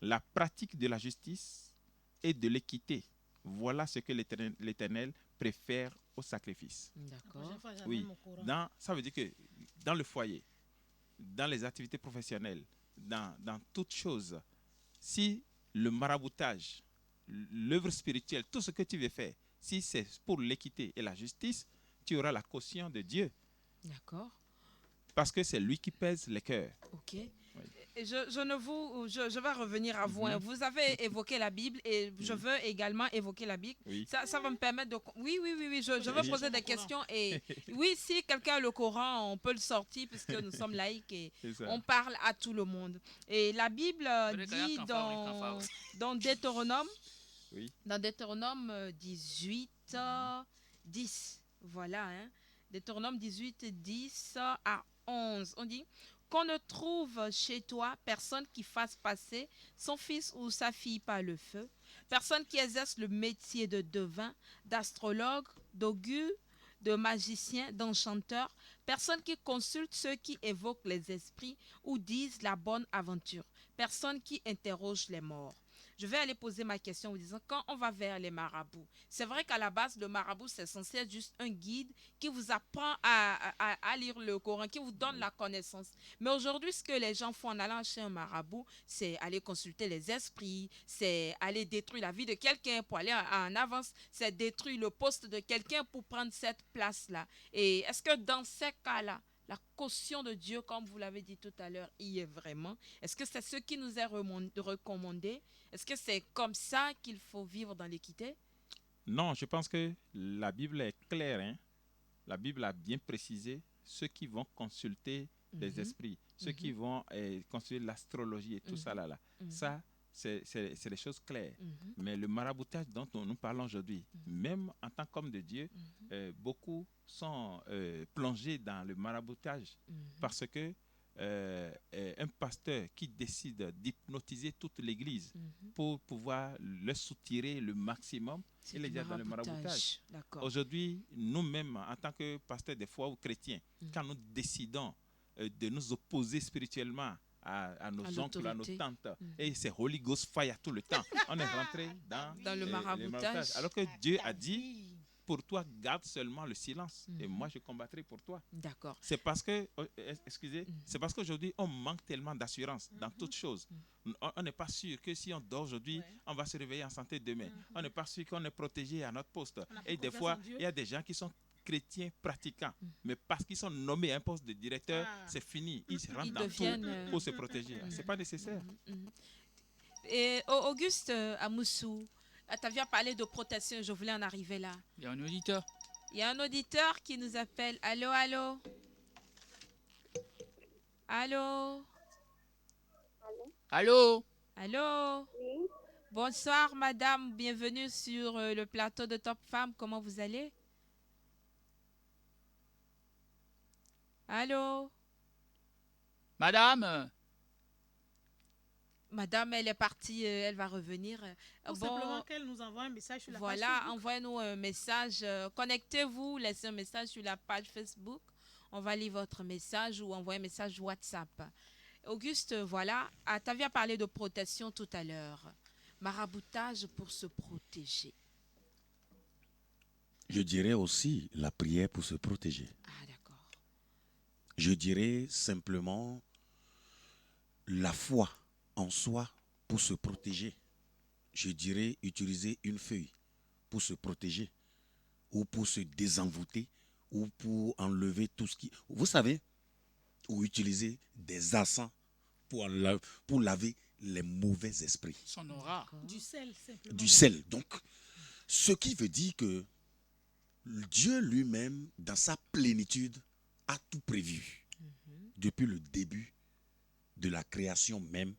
La pratique de la justice et de l'équité, voilà ce que l'Éternel préfère au sacrifice. La D'accord. prochaine fois, j'amène Oui, mon courant. ça veut dire que dans le foyer, dans les activités professionnelles, dans toutes choses, si le maraboutage, l'œuvre spirituelle, tout ce que tu veux faire, si c'est pour l'équité et la justice, tu auras la caution de Dieu, D'accord. parce que c'est lui qui pèse les cœurs. Ok. Et je vais revenir à vous. Hein. Vous avez évoqué la Bible et je veux également évoquer la Bible. Oui. Ça va me permettre de... Oui, oui, oui, oui. Je veux Oui. poser des questions. Et oui, si quelqu'un a le Coran, on peut le sortir puisque nous sommes laïcs et C'est ça. on parle à tout le monde. Et la Bible dit dans Deutéronome, Oui. dans Deutéronome 18, 10. Voilà. Hein. Deutéronome 18, 10 à 11. On dit qu'on ne trouve chez toi personne qui fasse passer son fils ou sa fille par le feu, personne qui exerce le métier de devin, d'astrologue, d'augure, de magicien, d'enchanteur, personne qui consulte ceux qui évoquent les esprits ou disent la bonne aventure, personne qui interroge les morts. Je vais aller poser ma question en vous disant, quand on va vers les marabouts, c'est vrai qu'à la base, le marabout, c'est censé être juste un guide qui vous apprend à lire le Coran, qui vous donne la connaissance. Mais aujourd'hui, ce que les gens font en allant chez un marabout, c'est aller consulter les esprits, c'est aller détruire la vie de quelqu'un pour aller en avance, c'est détruire le poste de quelqu'un pour prendre cette place-là. Et est-ce que dans ces cas-là, la caution de Dieu, comme vous l'avez dit tout à l'heure, y est vraiment? Est-ce que c'est ce qui nous est recommandé? Est-ce que c'est comme ça qu'il faut vivre dans l'équité? Non, je pense que la Bible est claire. Hein. La Bible a bien précisé ceux qui vont consulter les esprits, ceux qui vont consulter l'astrologie et tout ça là. Ça, c'est des choses claires. Mais le maraboutage dont nous parlons aujourd'hui, même en tant qu'homme de Dieu, beaucoup sont plongés dans le maraboutage parce que un pasteur qui décide d'hypnotiser toute l'église pour pouvoir leur soutirer le maximum, C'est il du est déjà dans le maraboutage. D'accord. Aujourd'hui, nous-mêmes, en tant que pasteurs des foi ou chrétiens, quand nous décidons de nous opposer spirituellement à nos oncles, à nos l'autorité. tantes, et c'est Holy Ghost fire tout le temps, on est rentré dans le maraboutage. Alors que Dieu a dit, pour toi, garde seulement le silence, et moi je combattrai pour toi. D'accord. C'est parce que, excusez, c'est parce qu'aujourd'hui, on manque tellement d'assurance dans toutes choses. On n'est pas sûr que si on dort aujourd'hui, on va se réveiller en santé demain. On n'est pas sûr qu'on est protégé à notre poste. Et des fois, il y a des gens qui sont chrétiens pratiquants, mais parce qu'ils sont nommés à un poste de directeur, c'est fini. Ils rentrent dans tout pour se protéger. C'est pas nécessaire. Et Auguste Amoussou, tu viens parler de protection, je voulais en arriver là. Il y a un auditeur. Il y a un auditeur qui nous appelle. Allô, allô? Allô? Allô? Allô? Oui, Bonsoir, madame. Bienvenue sur le plateau de Top Femme. Comment vous allez? Allô? Madame, Madame, elle est partie, elle va revenir. Tout simplement qu'elle nous envoie un message sur la page Voilà, Facebook. envoyez-nous un message. Connectez-vous, laissez un message sur la page Facebook. On va lire votre message ou envoyer un message WhatsApp. Auguste, voilà, tu avais parlé de protection tout à l'heure. Maraboutage pour se protéger. Je dirais aussi la prière pour se protéger. Ah, d'accord. Je dirais simplement la foi en soi pour se protéger. Je dirais utiliser une feuille pour se protéger ou pour se désenvoûter ou pour enlever tout ce qui... Vous savez, ou utiliser des encens pour laver les mauvais esprits. son aura. Du sel, simplement. Du sel. Donc, ce qui veut dire que Dieu lui-même, dans sa plénitude, a tout prévu. Depuis le début de la création même,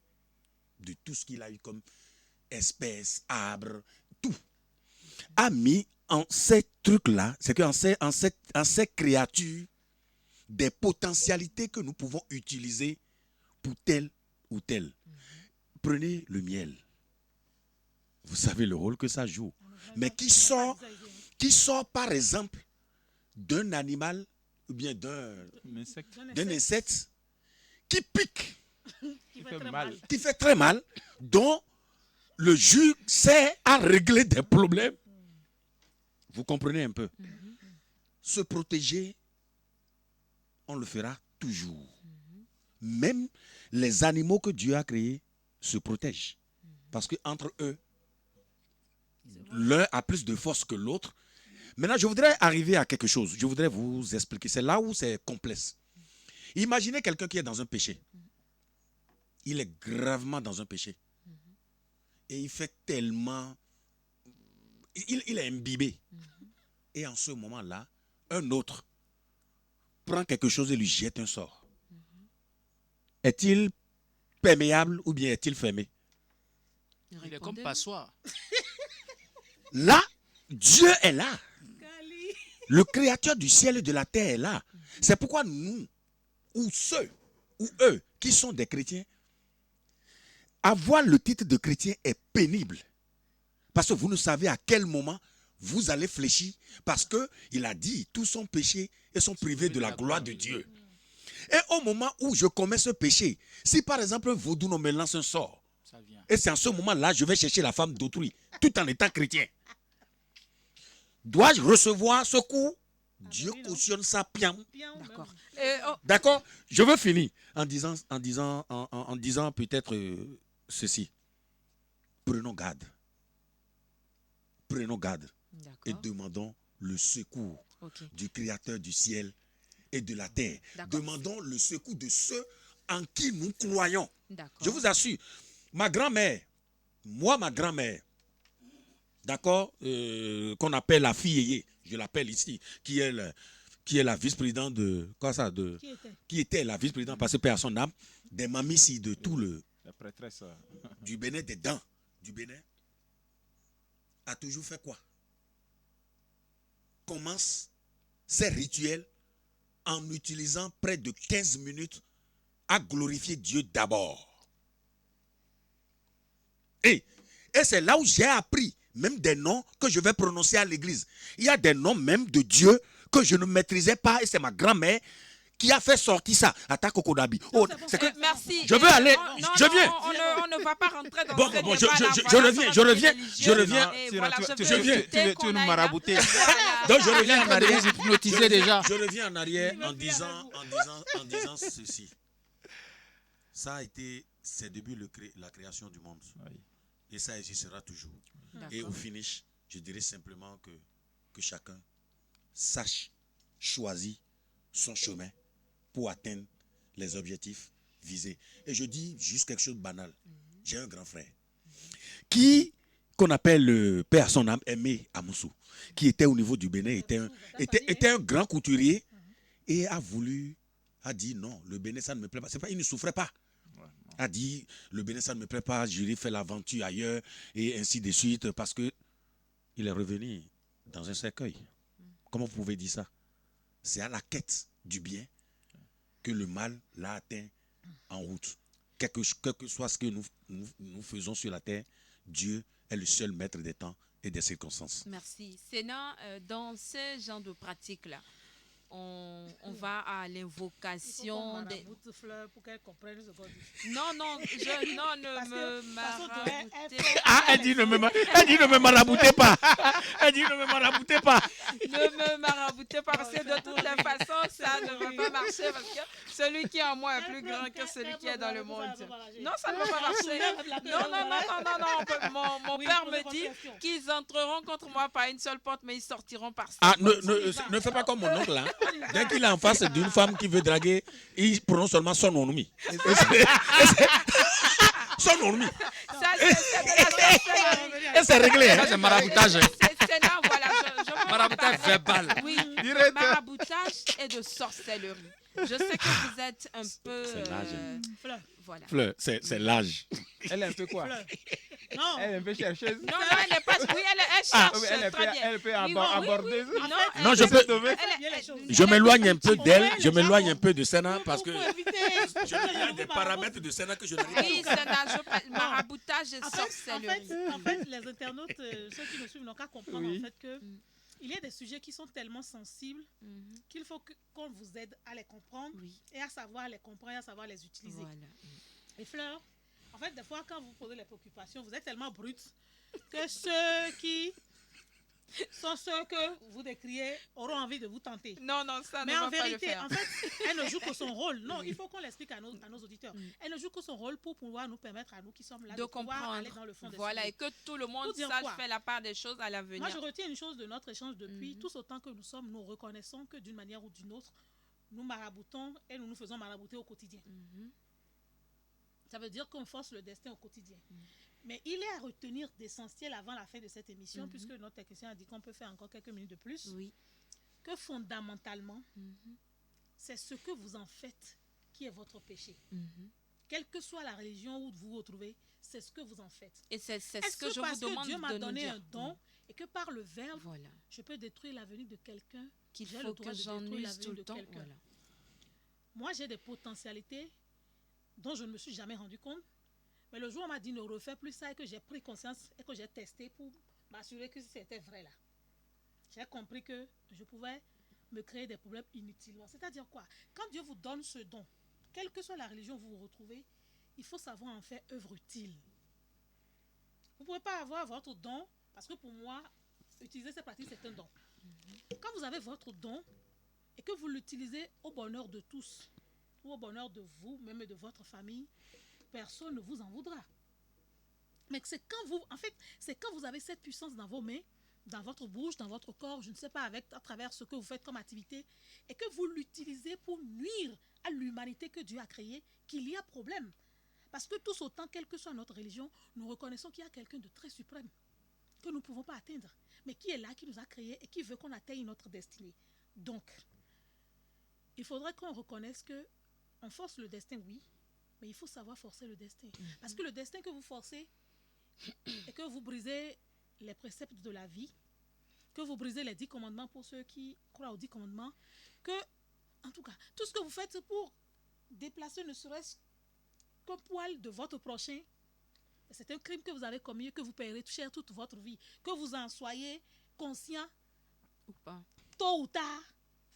de tout ce qu'il a eu comme espèces, arbres, tout. A mis en ces trucs-là, c'est qu'en ces créatures, des potentialités que nous pouvons utiliser pour tel ou tel. Prenez le miel. Vous savez le rôle que ça joue. Mais qui sort par exemple d'un animal ou bien d'un insecte qui pique, qui fait très mal, dont le jus sert à régler des problèmes. Vous comprenez un peu? Se protéger, on le fera toujours. Même les animaux que Dieu a créés se protègent. Parce qu'entre eux, l'un a plus de force que l'autre. Maintenant, je voudrais arriver à quelque chose. Je voudrais vous expliquer. C'est là où c'est complexe. Imaginez quelqu'un qui est dans un péché. Il est gravement dans un péché. Et il fait tellement... Il est imbibé. Et en ce moment-là, un autre prend quelque chose et lui jette un sort. Est-il perméable ou bien est-il fermé? Il est comme passoire. Là, Dieu est là. Le créateur du ciel et de la terre est là. C'est pourquoi nous, ou ceux, ou eux, qui sont des chrétiens, avoir le titre de chrétien est pénible. Parce que vous ne savez à quel moment vous allez fléchir. Parce qu'il a dit, tous sont péchés et sont privés de la gloire de Dieu. Et au moment où je commets ce péché, si par exemple un vaudou me lance un sort, et c'est en ce moment-là je vais chercher la femme d'autrui, tout en étant chrétien. Dois-je recevoir ce coup? Dieu cautionne ça, piam. D'accord. D'accord? Je veux finir en disant peut-être ceci. Prenons garde. Prenons garde. Et demandons le secours du Créateur du ciel et de la terre. Demandons le secours de ceux en qui nous croyons. Je vous assure, ma grand-mère, ma grand-mère, d'accord, qu'on appelle la fille Yéyé, je l'appelle ici, qui est la vice-présidente de... Quoi ça de, qui était la vice-présidente, parce que père à son âme, des mamies ici de tout le... La prêtresse. Du Bénin, des dents du Bénin, a toujours fait quoi? Commence ses rituels en utilisant près de 15 minutes à glorifier Dieu d'abord. Et c'est là où j'ai appris même des noms que je vais prononcer à l'église. Il y a des noms même de Dieu que je ne maîtrisais pas et c'est ma grand-mère qui a fait sortir ça. Attaque au Kodabi. Oh, merci. Je veux aller. Je viens. On ne va pas rentrer dans bon, ce bon, débat. Je reviens. Tu nous marabouter. Donc je reviens en arrière. Hypnotisé déjà. Je reviens en arrière en disant ceci. Ça a été, c'est depuis la création du monde. Oui. Et ça existera toujours. Et au finish, je dirais simplement que chacun sache choisir son chemin pour atteindre les objectifs visés. Et je dis juste quelque chose de banal. J'ai un grand frère qu'on appelle le père à son âme, Aimé Amoussou, qui était au niveau du Bénin, était un grand couturier et a dit non, le Bénin ça ne me plaît pas. C'est pas, il ne souffrait pas. a dit le Bénin, ça ne me plaît pas, j'irai faire l'aventure ailleurs, et ainsi de suite, parce que il est revenu dans un cercueil. Comment vous pouvez dire ça? C'est à la quête du bien que le mal l'a atteint en route. Quel que soit ce que nous faisons sur la terre, Dieu est le seul maître des temps et des circonstances. Merci. Sénat, dans ce genre de pratique-là, on va à l'invocation des... Maraboute Fleur pour qu'elle comprenne ce qu'on dit. Non, ne Parce que, me de toute façon, maraboutez elle fait- pas. Elle dit ne me maraboutez pas. Elle dit ne me maraboutez pas. Ne me maraboutez pas parce que de toutes les façons, ça ne va pas marcher parce que celui qui est en moi est plus grand que celui qui est dans le monde. Non, ça ne va pas marcher. Non. Mon père me dit qu'ils entreront contre moi par une seule porte, mais ils sortiront par cinq. Ah, ne fais pas comme mon oncle. Hein. Dès qu'il est en face d'une femme qui veut draguer, il prononce seulement son nom. Son nom. Ça, c'est de la sorcellerie. Et c'est réglé. Ça, Hein. c'est maraboutage. C'est non, voilà, je peux Maraboutage parler. verbal. Oui, Direct. de maraboutage et de sorcellerie. Je sais que vous êtes un peu... C'est l'âge. Fleur. Voilà. Fleur, c'est l'âge. Elle est un peu quoi? Fleur. Non. Elle est un peu chercheuse. Non, elle n'est pas... Oui, elle Ah, cherche oui, elle très bien. peut Oui, aborder. Non, Non, je peux. elle- Je m'éloigne un peu d'elle. Ouais, Je les m'éloigne gens un peu de Sénat parce que Pour éviter. il y a des paramètres de Sénat que je n'arrive pas. Oui, ça parle maraboutage et En sorcellerie. fait, les internautes, ceux qui nous suivent, n'ont qu'à comprendre Oui. en fait que Mm. il y a des sujets qui sont tellement sensibles Mhm. qu'il faut qu'on vous aide à les comprendre Oui, et à savoir les comprendre et à savoir les utiliser. voilà. Et Fleur, en fait, des fois, quand vous posez les préoccupations, vous êtes tellement brute que ceux qui sont ceux que vous décriez auront envie de vous tenter. Non, ça Mais ne en va pas le vérité, faire. en fait, elle ne joue que son rôle. Non, il faut qu'on l'explique à nos auditeurs. Mm. Elle ne joue que son rôle pour pouvoir nous permettre à nous qui sommes là De pouvoir aller dans comprendre. le fond des Voilà, sujets. et que tout le monde Pour dire sache quoi? faire la part des choses à l'avenir. Moi, je retiens une chose de notre échange depuis, Mhm. tous autant que nous sommes, nous reconnaissons que d'une manière ou d'une autre, nous maraboutons et nous nous faisons marabouter au quotidien. Mhm. Ça veut dire qu'on force le destin au quotidien. Mais il est à retenir d'essentiel avant la fin de cette émission, Mhm. puisque notre technicien a dit qu'on peut faire encore quelques minutes de plus, Oui. que fondamentalement, Mhm. c'est ce que vous en faites qui est votre péché. Mhm. Quelle que soit la religion où vous vous retrouvez, c'est ce que vous en faites. Et c'est ce Est-ce que je parce vous demande que Dieu m'a de nous donné dire. un don et que par le verbe, Voilà. je peux détruire l'avenir de quelqu'un, Qu'il j'ai faut le droit que de j'en détruire use l'avenir tout de le temps. quelqu'un. Voilà. Moi, j'ai des potentialités dont je ne me suis jamais rendu compte. Mais le jour où on m'a dit ne refais plus ça et que j'ai pris conscience et que j'ai testé pour m'assurer que c'était vrai là, j'ai compris que je pouvais me créer des problèmes inutilement. C'est-à-dire quoi? Quand Dieu vous donne ce don, quelle que soit la religion où vous vous retrouvez, il faut savoir en faire œuvre utile. Vous ne pouvez pas avoir votre don, parce que pour moi, utiliser ces pratiques, c'est un don. Quand vous avez votre don et que vous l'utilisez au bonheur de tous, ou au bonheur de vous, même de votre famille, personne ne vous en voudra. Mais c'est quand vous, en fait, c'est quand vous avez cette puissance dans vos mains, dans votre bouche, dans votre corps, je ne sais pas, à travers ce que vous faites comme activité, et que vous l'utilisez pour nuire à l'humanité que Dieu a créée, qu'il y a problème. Parce que tous autant, quelle que soit notre religion, nous reconnaissons qu'il y a quelqu'un de très suprême, que nous ne pouvons pas atteindre, mais qui est là, qui nous a créés et qui veut qu'on atteigne notre destinée. Donc, il faudrait qu'on reconnaisse que on force le destin, oui, mais il faut savoir forcer le destin. Parce que le destin que vous forcez et que vous brisez les préceptes de la vie, que vous brisez les 10 commandements pour ceux qui croient aux 10 commandements, que, en tout cas, tout ce que vous faites pour déplacer ne serait-ce qu'un poil de votre prochain, c'est un crime que vous avez commis et que vous payerez cher toute votre vie. Que vous en soyez conscient, Ou pas. tôt ou tard,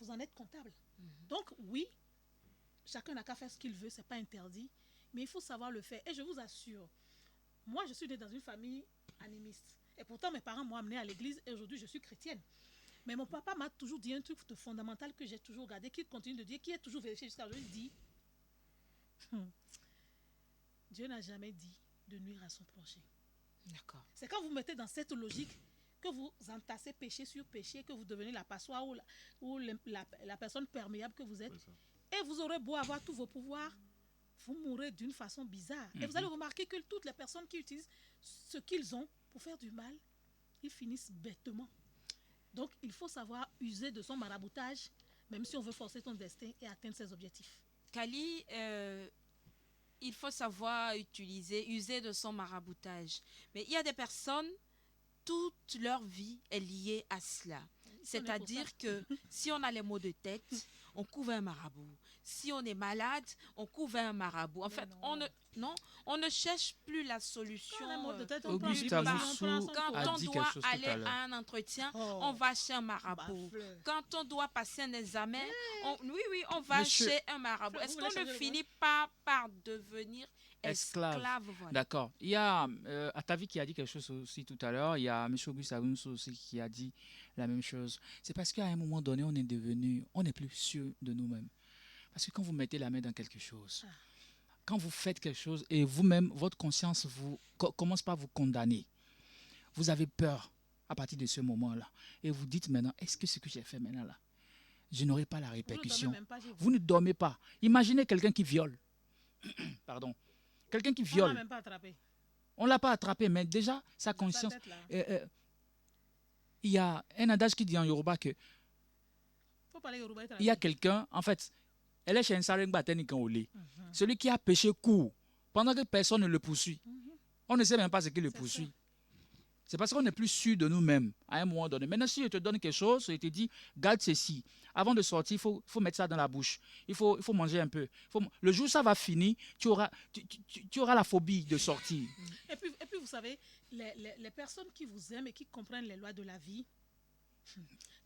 vous en êtes comptable. Donc, oui, chacun n'a qu'à faire ce qu'il veut, ce n'est pas interdit, mais il faut savoir le faire. Et je vous assure, moi, je suis née dans une famille animiste. Et pourtant, mes parents m'ont amenée à l'église et aujourd'hui, je suis chrétienne. Mais mon papa m'a toujours dit un truc de fondamental que j'ai toujours gardé, qu'il continue de dire, qui est toujours vérifié jusqu'à aujourd'hui. Il dit Dieu n'a jamais dit de nuire à son prochain. D'accord. C'est quand vous mettez dans cette logique que vous entassez péché sur péché, que vous devenez la passoire ou la personne perméable que vous êtes. Et vous aurez beau avoir tous vos pouvoirs, vous mourrez d'une façon bizarre. Et vous allez remarquer que toutes les personnes qui utilisent ce qu'ils ont pour faire du mal, ils finissent bêtement. Donc, il faut savoir user de son maraboutage, même si on veut forcer son destin et atteindre ses objectifs. Kali, il faut savoir user de son maraboutage. Mais il y a des personnes, toute leur vie est liée à cela. C'est-à-dire que si on a les maux de tête, on couvre un marabout. Si on est malade, on couvre un marabout. En fait, on ne cherche plus la solution. Quand on a un mot de tête, on Auguste prend du Amoussou on prend son Quand a on dit doit quelque chose tout aller à l'heure. à un entretien, Oh. on va chez un marabout. Bafle. Quand on doit passer un examen, on va Monsieur- chez un marabout. Vous Est-ce voulez qu'on ne changer le finit pas par devenir Esclave. esclave, voilà. D'accord. Il y a Atavi qui a dit quelque chose aussi tout à l'heure. Il y a M. Auguste Amoussou aussi qui a dit la même chose. C'est parce qu'à un moment donné, on n'est plus sûr de nous-mêmes. Parce que quand vous mettez la main dans quelque chose, quand vous faites quelque chose et vous-même, votre conscience commence par vous condamner, vous avez peur à partir de ce moment-là. Et vous dites maintenant, est-ce que ce que j'ai fait maintenant là, je n'aurai pas la Vous ne répercussion? dormez même pas chez vous. Vous ne dormez pas. Imaginez quelqu'un qui viole. Pardon. Quelqu'un qui On l'a viole. même pas attrapé. On ne l'a pas attrapé, mais déjà, sa Sa conscience. tête, là. Il y a un adage qui dit en Yoruba que Faut parler Yoruba. il y a quelqu'un, en fait, elle est chez un sarengba tenikan au lit. Celui qui a péché court pendant que personne ne le poursuit. On ne sait même pas ce qui le C'est poursuit. ça. C'est parce qu'on n'est plus sûr de nous-mêmes à un moment donné. Maintenant, si je te donne quelque chose, je te dis, garde ceci. Avant de sortir, il faut mettre ça dans la bouche. Il faut manger un peu. Le jour où ça va finir, tu auras la phobie de sortir. Et puis, vous savez, les personnes qui vous aiment et qui comprennent les lois de la vie,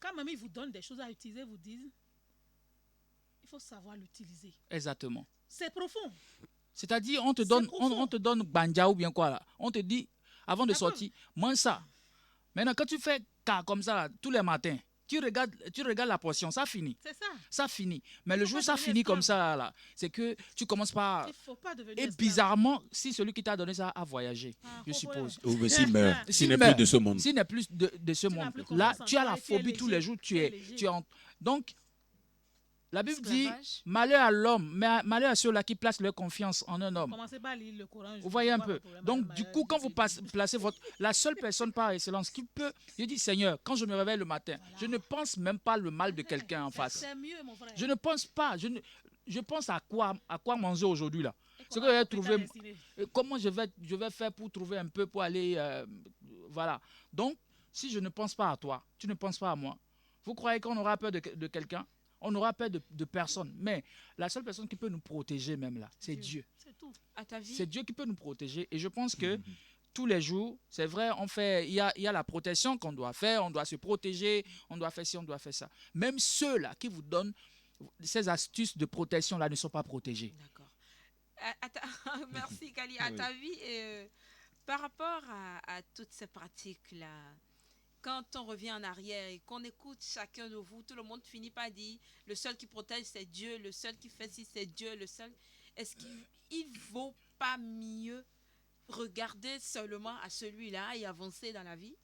quand même ils vous donnent des choses à utiliser, vous disent, il faut savoir l'utiliser. Exactement. C'est profond. C'est-à-dire, on te C'est donne, profond. on te donne banja ou bien quoi là. On te dit, avant de D'accord. sortir, mange ça. Maintenant, quand tu fais cas comme ça là, tous les matins, tu regardes la portion, ça finit. C'est ça. Ça finit. Mais le Faut jour où pas ça devenir finit comme esclave. ça là, c'est que tu commences par... Il ne faut pas devenir Et esclave. bizarrement, si celui qui t'a donné ça a voyagé, Ah, je faut suppose. voler. Ou bien s'il meurt, S'il s'il n'est meurt, plus de ce monde. S'il n'est plus de ce Tu n'as monde, plus là, confiance en tu as toi la et tu es phobie tous les léger. jours. Tu es léger. Donc, la Bible dit, Esclavage. malheur à l'homme, mais malheur à ceux-là qui placent leur confiance en un homme. Commencez pas à lire le Coran. Vous voyez un peu. Donc, du coup, quand vous placez la seule personne par excellence qui peut, je dis, Seigneur, quand je me réveille le matin, je ne pense même pas le mal de quelqu'un en face. C'est mieux, mon frère. Je ne pense pas. Je pense à quoi manger aujourd'hui là. Et Ce que comment j'ai couper ta trouvé, destinée. comment je vais faire pour trouver un peu pour aller, voilà. Donc, si je ne pense pas à toi, tu ne penses pas à moi. Vous croyez qu'on aura peur de quelqu'un? On aura peur de personne. Mais la seule personne qui peut nous protéger même là, c'est Dieu. C'est tout. À ta vie, C'est Dieu qui peut nous protéger. Et je pense que tous les jours, c'est vrai, il y a la protection qu'on doit faire, on doit se protéger, on doit faire ci, on doit faire ça. Même ceux-là qui vous donnent ces astuces de protection-là ne sont pas protégés. d'accord. Merci Kali. À ta vie, par rapport à toutes ces pratiques-là, quand on revient en arrière et qu'on écoute chacun de vous, tout le monde finit par dire le seul qui protège c'est Dieu, le seul qui fait ci c'est Dieu, le seul. Est-ce qu'il ne vaut pas mieux regarder seulement à celui-là et avancer dans la vie?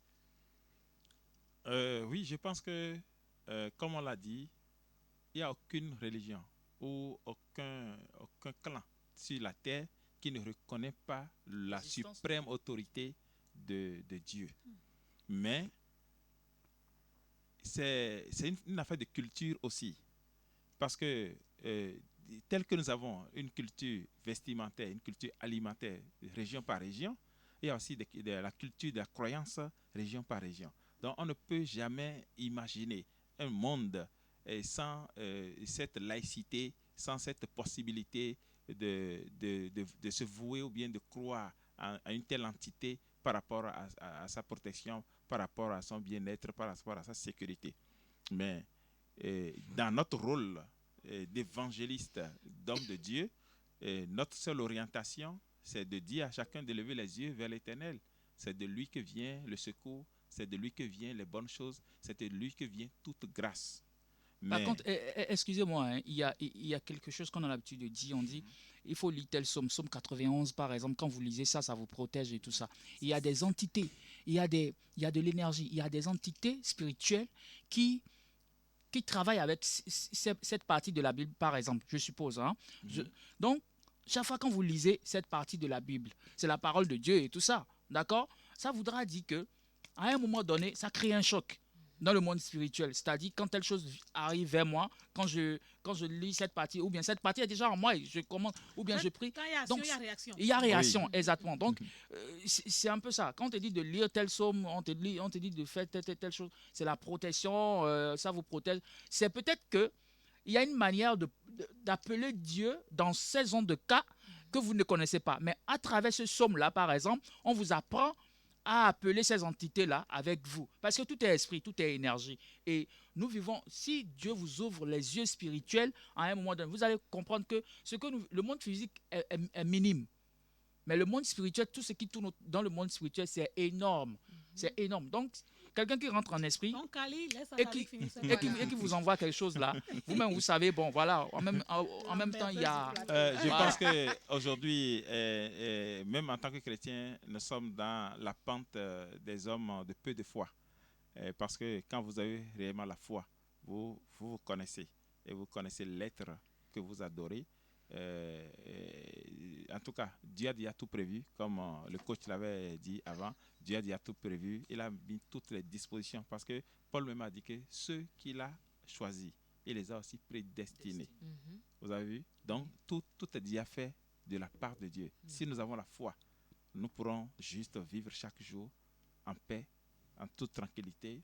Oui, je pense que, comme on l'a dit, il n'y a aucune religion ou aucun clan sur la terre qui ne reconnaît pas la L'existence. suprême autorité de Dieu. Mais c'est une affaire de culture aussi. Parce que, tel que nous avons une culture vestimentaire, une culture alimentaire, région par région, il y a aussi de la culture de la croyance, région par région. Donc, on ne peut jamais imaginer un monde sans cette laïcité, sans cette possibilité de se vouer ou bien de croire à une telle entité par rapport à sa protection, par rapport à son bien-être, par rapport à sa sécurité. Mais dans notre rôle d'évangéliste, d'homme de Dieu, notre seule orientation, c'est de dire à chacun de lever les yeux vers l'Éternel. C'est de lui que vient le secours, c'est de lui que viennent les bonnes choses, c'est de lui que vient toute grâce. Par Mais- contre, excusez-moi, hein, il y a quelque chose qu'on a l'habitude de dire. On dit, il faut lire tel psaume, psaume 91 par exemple. Quand vous lisez ça, ça vous protège et tout ça. Il y a des entités, il y a de l'énergie, il y a des entités spirituelles qui travaillent avec cette partie de la Bible, par exemple, je suppose. Hein. Donc, chaque fois quand vous lisez cette partie de la Bible, c'est la parole de Dieu et tout ça, d'accord? Ça voudra dire que à un moment donné, ça crée un choc. dans le monde spirituel. C'est-à-dire, quand telle chose arrive vers moi, quand je lis cette partie, ou bien cette partie est déjà en moi, et je commande, ou bien je prie. Quand il y a action, Donc, il y a réaction. il y a réaction, exactement. Donc, c'est un peu ça. Quand on te dit de lire tel psaume, on te dit de faire telle chose, c'est la protection, ça vous protège. C'est peut-être que il y a une manière d'appeler Dieu dans ces zones de cas que vous ne connaissez pas. Mais à travers ce psaume-là, par exemple, on vous apprend à appeler ces entités-là avec vous. Parce que tout est esprit, tout est énergie. Et nous vivons, si Dieu vous ouvre les yeux spirituels, à un moment donné, vous allez comprendre que le monde physique est minime. Mais le monde spirituel, tout ce qui tourne dans le monde spirituel, c'est énorme. C'est énorme. Donc, quelqu'un qui rentre en esprit Donc, Ali, laisse et Ali qui, finir sa et, qui, parole. et qui vous envoie quelque chose là, vous-même, vous savez, bon, voilà, en même temps, il y a... Je pense qu'aujourd'hui, même en tant que chrétien, nous sommes dans la pente des hommes de peu de foi. Parce que quand vous avez réellement la foi, vous connaissez. Et vous connaissez l'être que vous adorez. En tout cas, Dieu a déjà tout prévu, comme le coach l'avait dit avant. Dieu a déjà tout prévu. Il a mis toutes les dispositions. Parce que Paul même a dit que ceux qu'il a choisis, il les a aussi prédestinés. Vous avez vu? Donc, tout est déjà fait de la part de Dieu. Si nous avons la foi, nous pourrons juste vivre chaque jour en paix, en toute tranquillité.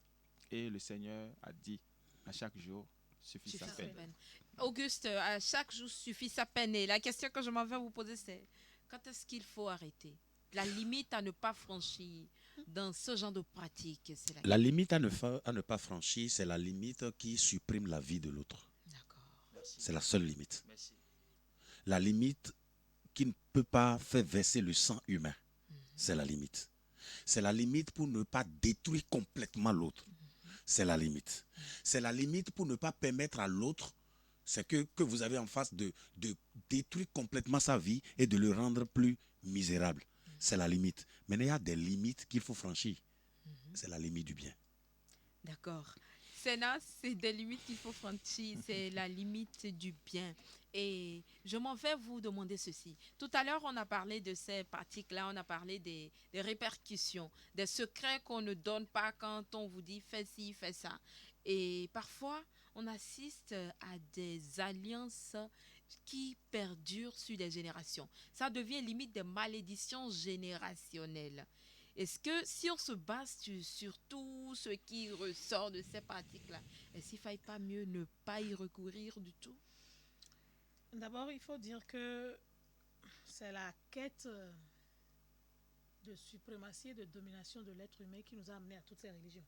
Et le Seigneur a dit à chaque jour suffit sa peine. Auguste, à chaque jour suffit sa peine. Et la question que je m'en vais vous poser, c'est quand est-ce qu'il faut arrêter? La limite à ne pas franchir dans ce genre de pratique, c'est La limite à ne pas franchir, c'est la limite qui supprime la vie de l'autre. D'accord. C'est la seule limite. Merci. La limite qui ne peut pas faire verser le sang humain, c'est la limite. C'est la limite pour ne pas détruire complètement l'autre. C'est la limite. C'est la limite pour ne pas permettre à l'autre, c'est que vous avez en face de détruire complètement sa vie et de le rendre plus misérable. C'est la limite. Mais il y a des limites qu'il faut franchir. C'est la limite du bien. D'accord. Sénat, c'est des limites qu'il faut franchir, c'est la limite du bien. Et je m'en vais vous demander ceci. Tout à l'heure, on a parlé de ces pratiques-là, on a parlé des répercussions, des secrets qu'on ne donne pas quand on vous dit fais ci, fais ça. Et parfois, on assiste à des alliances qui perdurent sur des générations. Ça devient limite des malédictions générationnelles. Est-ce que si on se base sur tout ce qui ressort de ces pratiques-là, est-ce qu'il ne faille pas mieux ne pas y recourir du tout? D'abord, il faut dire que c'est la quête de suprématie et de domination de l'être humain qui nous a amenés à toutes ces religions.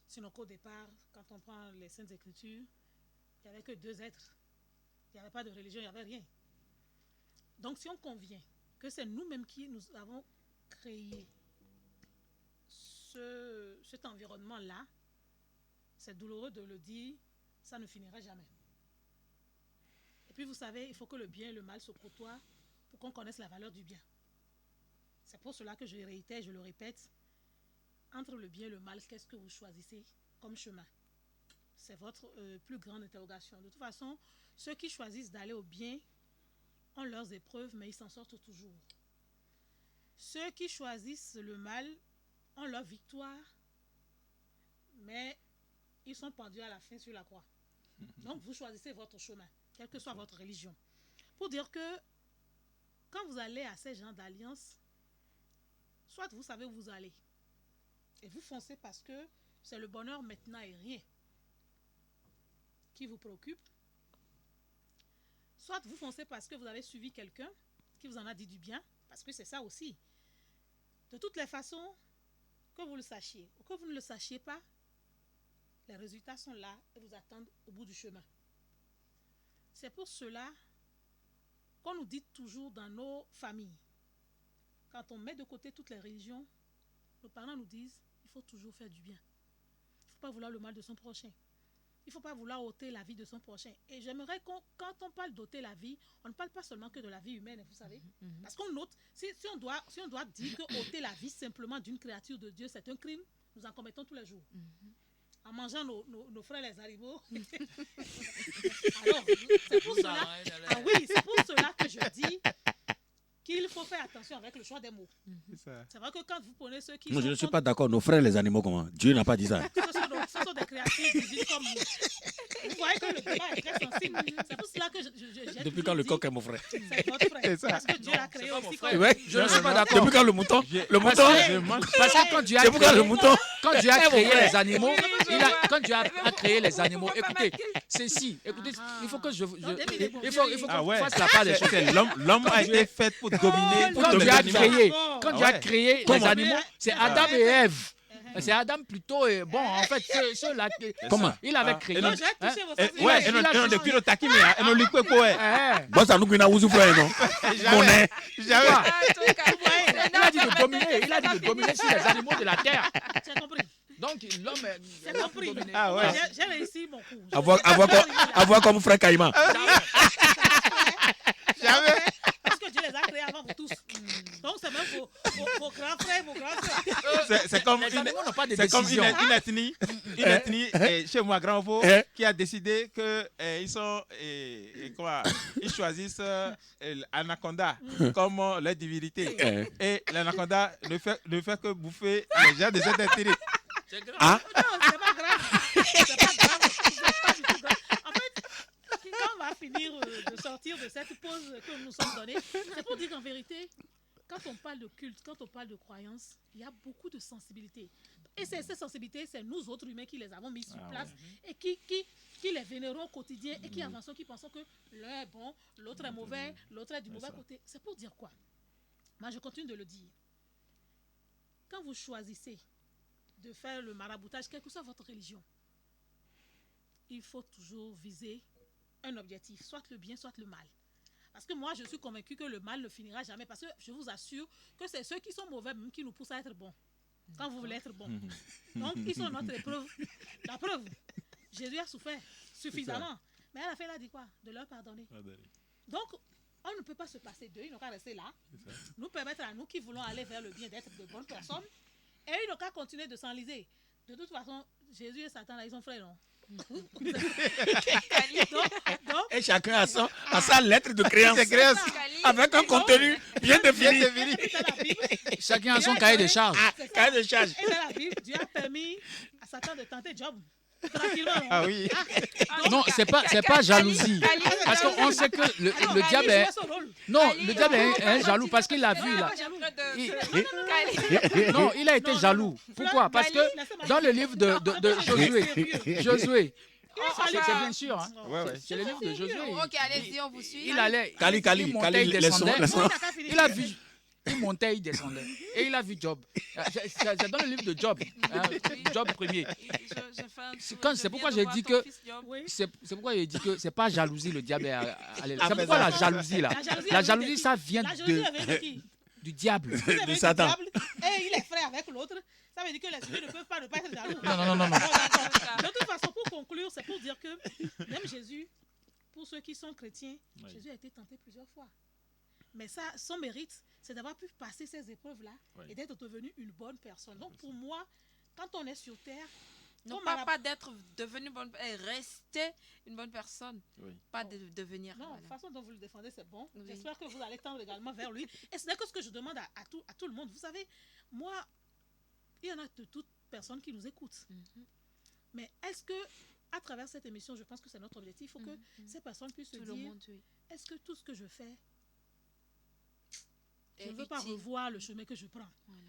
Sinon qu'au départ, quand on prend les Saintes Écritures, il n'y avait que deux êtres. Il n'y avait pas de religion, il n'y avait rien. Donc si on convient que c'est nous-mêmes qui nous avons créé cet environnement-là, c'est douloureux de le dire, ça ne finira jamais. Et puis vous savez, il faut que le bien et le mal se côtoient pour qu'on connaisse la valeur du bien. C'est pour cela que je réitère, je le répète, entre le bien et le mal, qu'est-ce que vous choisissez comme chemin? C'est votre plus grande interrogation. De toute façon, ceux qui choisissent d'aller au bien ont leurs épreuves, mais ils s'en sortent toujours. Ceux qui choisissent le mal ont leur victoire, mais ils sont pendus à la fin sur la croix. Donc vous choisissez votre chemin, quelle que soit votre religion. Pour dire que quand vous allez à ces gens d'alliance, soit vous savez où vous allez, et vous foncez parce que c'est le bonheur maintenant et rien qui vous préoccupe, soit vous foncez parce que vous avez suivi quelqu'un qui vous en a dit du bien, parce que c'est ça aussi. De toutes les façons, que vous le sachiez ou que vous ne le sachiez pas, les résultats sont là et vous attendent au bout du chemin. C'est pour cela qu'on nous dit toujours dans nos familles, quand on met de côté toutes les religions, nos parents nous disent il faut toujours faire du bien. Il ne faut pas vouloir le mal de son prochain. Il ne faut pas vouloir ôter la vie de son prochain. Et j'aimerais quand on parle d'ôter la vie, on ne parle pas seulement que de la vie humaine, vous savez. Parce qu'on note, si on doit dire que ôter la vie simplement d'une créature de Dieu, c'est un crime, nous en commettons tous les jours. En mangeant nos frères les haribots. Alors, c'est pour cela que je dis qu'il faut faire attention avec le choix des mots. C'est ça. C'est vrai que quand vous prenez ceux qui Non, je sont ne suis contre- pas d'accord. Nos frères, les animaux, comment? Dieu n'a pas dit ça. ce sont des créatures divines comme nous. Vous voyez que le débat est très sensible. C'est pour cela que j'ai Depuis toujours quand le dit, coq est mon frère? c'est votre frère. C'est ça. Parce que Dieu l'a créé aussi comme Ouais. Je ne suis pas non. d'accord. Depuis quand le mouton? Le mouton? Je mange Parce que quand Dieu a C'est pourquoi le créé, mouton? quand Dieu a créé les animaux, Oui, quand Dieu a Mais vous- créé les vous- animaux, vous pouvez pas écoutez, marquer. ceci, écoutez, il faut que il faut Ah qu'on ouais. fasse la part des choses. L'homme a été fait pour dominer, pour Quand dominer Dieu a l'animal. créé, Oh. quand Ah Dieu a ouais. créé les Comment? animaux, c'est Adam et Ève. C'est Adam plutôt, et bon, en fait, ceux-là, Comment? il avait Ah. créé. Et non, Moi, j'ai hein. touché vos Eh, sensibilités. ouais, il a et non, touché. depuis le takimi, hein, et non, lui, quoi, ouais. Eh, Bon, ça nous guina ouzu frère, non? Monnaie. Jamais. Quoi? Ah, toi, Kali, c'est Il a dit de notre dominer, il a dit de fête, dominer sur les animaux de la terre. J'ai compris. Donc l'homme J'ai est là pour compris. dominer. Ah ouais. J'ai réussi mon coup. Avoir comme frère Caïman. Jamais. Parce que Dieu les a créés avant vous tous. Donc, c'est même vos grands frères, vos grands frères. C'est comme Les une, animaux n'ont pas de c'est comme décision. une ethnie chez moi, grand veau, qui a décidé que ils sont, quoi, ils choisissent l'anaconda comme leur divinité. Et l'anaconda ne fait que bouffer les gens de cette ethnie. Ah? Non, c'est pas grave. C'est pas grave. C'est pas du tout grave. En fait, quand on va finir de sortir de cette pause que nous nous sommes donnée, c'est pour dire qu'en vérité, quand on parle de culte, quand on parle de croyance, il y a beaucoup de sensibilité. Et ces sensibilités, c'est nous autres humains qui les avons mis sur place et qui les vénérons au quotidien et qui avançons, qui pensons que l'un est bon, l'autre est mauvais, l'autre est du mauvais côté. C'est pour dire quoi? Moi, je continue de le dire. Quand vous choisissez de faire le maraboutage, quelle que soit votre religion, il faut toujours viser un objectif, soit le bien, soit le mal. Parce que moi, je suis convaincue que le mal ne finira jamais. Parce que je vous assure que c'est ceux qui sont mauvais même qui nous poussent à être bons. Quand vous voulez être bon. Donc, ils sont notre épreuve. La preuve, Jésus a souffert suffisamment. Mais à la fin, il a dit quoi? De leur pardonner. Donc, on ne peut pas se passer d'eux. Ils n'ont qu'à rester là. Nous permettre à nous qui voulons aller vers le bien d'être de bonnes personnes. Et ils n'ont qu'à continuer de s'enliser. De toute façon, Jésus et Satan, là, ils sont frères, non? donc, Et chacun a sa lettre de créance. Kali, Avec un contenu bien défini. dans la Bible, Chacun a son cahier de charges. c'est ça. Cahier de charge. Et dans la Bible, Dieu a permis à Satan de tenter Job. Tranquillement. non? Ah oui. Non, c'est pas jalousie. Parce qu'on sait que le Alors, diable Ali est. jouait son rôle. Non, le diable est jaloux parce qu'il a vu là. Non, il a été Non, jaloux. Pourquoi? Parce que dans le livre de Josué, c'est bien sûr, hein. Ouais. C'est le livre de Josué. Ok, allez-y, on vous suit. Il allait. Kali, il montait, il descendait. laissons. Il a vu. Il montait, il descendait. Et il a vu Job. C'est dans le livre de Job. Hein, Job premier. C'est pourquoi j'ai dit que. Oui. C'est pourquoi il dit que c'est pas jalousie le diable est allé là. C'est mais pourquoi ça- la jalousie là. La jalousie ça vient La jalousie, elle vient de de, qui? du diable. Vous avez de du Satan. diable et il est frère avec l'autre. Ça veut dire que les humains ne peuvent pas ne pas être jaloux. Non. Bon, d'accord. De toute façon, pour conclure, c'est pour dire que même Jésus, pour ceux qui sont chrétiens, Oui. Jésus a été tenté plusieurs fois. Mais ça, son mérite, c'est d'avoir pu passer ces épreuves-là Oui. et d'être devenu une bonne personne. Donc pour moi, quand on est sur terre, Non, comme pas d'être devenu bonne rester une bonne personne. Oui. Pas de devenir. non, voilà. la façon dont vous le défendez, c'est bon. Oui. J'espère que vous allez tendre également vers lui. Et ce n'est que ce que je demande à tout le monde. Vous savez, moi, il y en a de toutes personnes qui nous écoutent. Mhm. Mais est-ce que, à travers cette émission, je pense que c'est notre objectif, il faut que Mhm. ces personnes puissent se Tout le dire, monde, oui. est-ce que tout ce que je fais, je est ne veux pas utile. revoir le chemin que je prends? Voilà.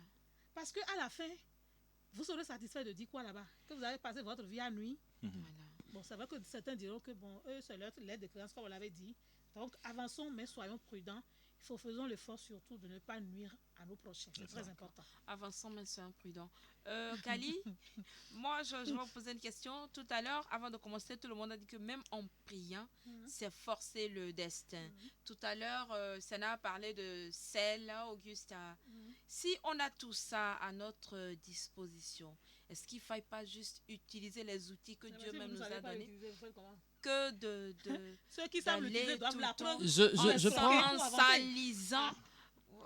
Parce qu'à la fin, vous serez satisfait de dire quoi là-bas? Que vous avez passé votre vie à nuit. Voilà. Bon, c'est vrai que certains diront que, bon, eux, c'est leur lettre de créance, comme on l'avait dit. Donc, avançons, mais soyons prudents. Faisons l'effort surtout de ne pas nuire à nos prochains. C'est très important. Avançons, mais soyons prudents. Kali, moi, je vais vous poser une question. Tout à l'heure, avant de commencer, tout le monde a dit que même en priant, c'est forcer le destin. Tout à l'heure, Sana a parlé de celle, Augusta. Si on a tout ça à notre disposition, est-ce qu'il ne faille pas juste utiliser les outils que Dieu même nous a donnés que de Ceux qui savent d'aller l'utiliser doivent tout le l'apprendre. temps Je prends. en s'enlisant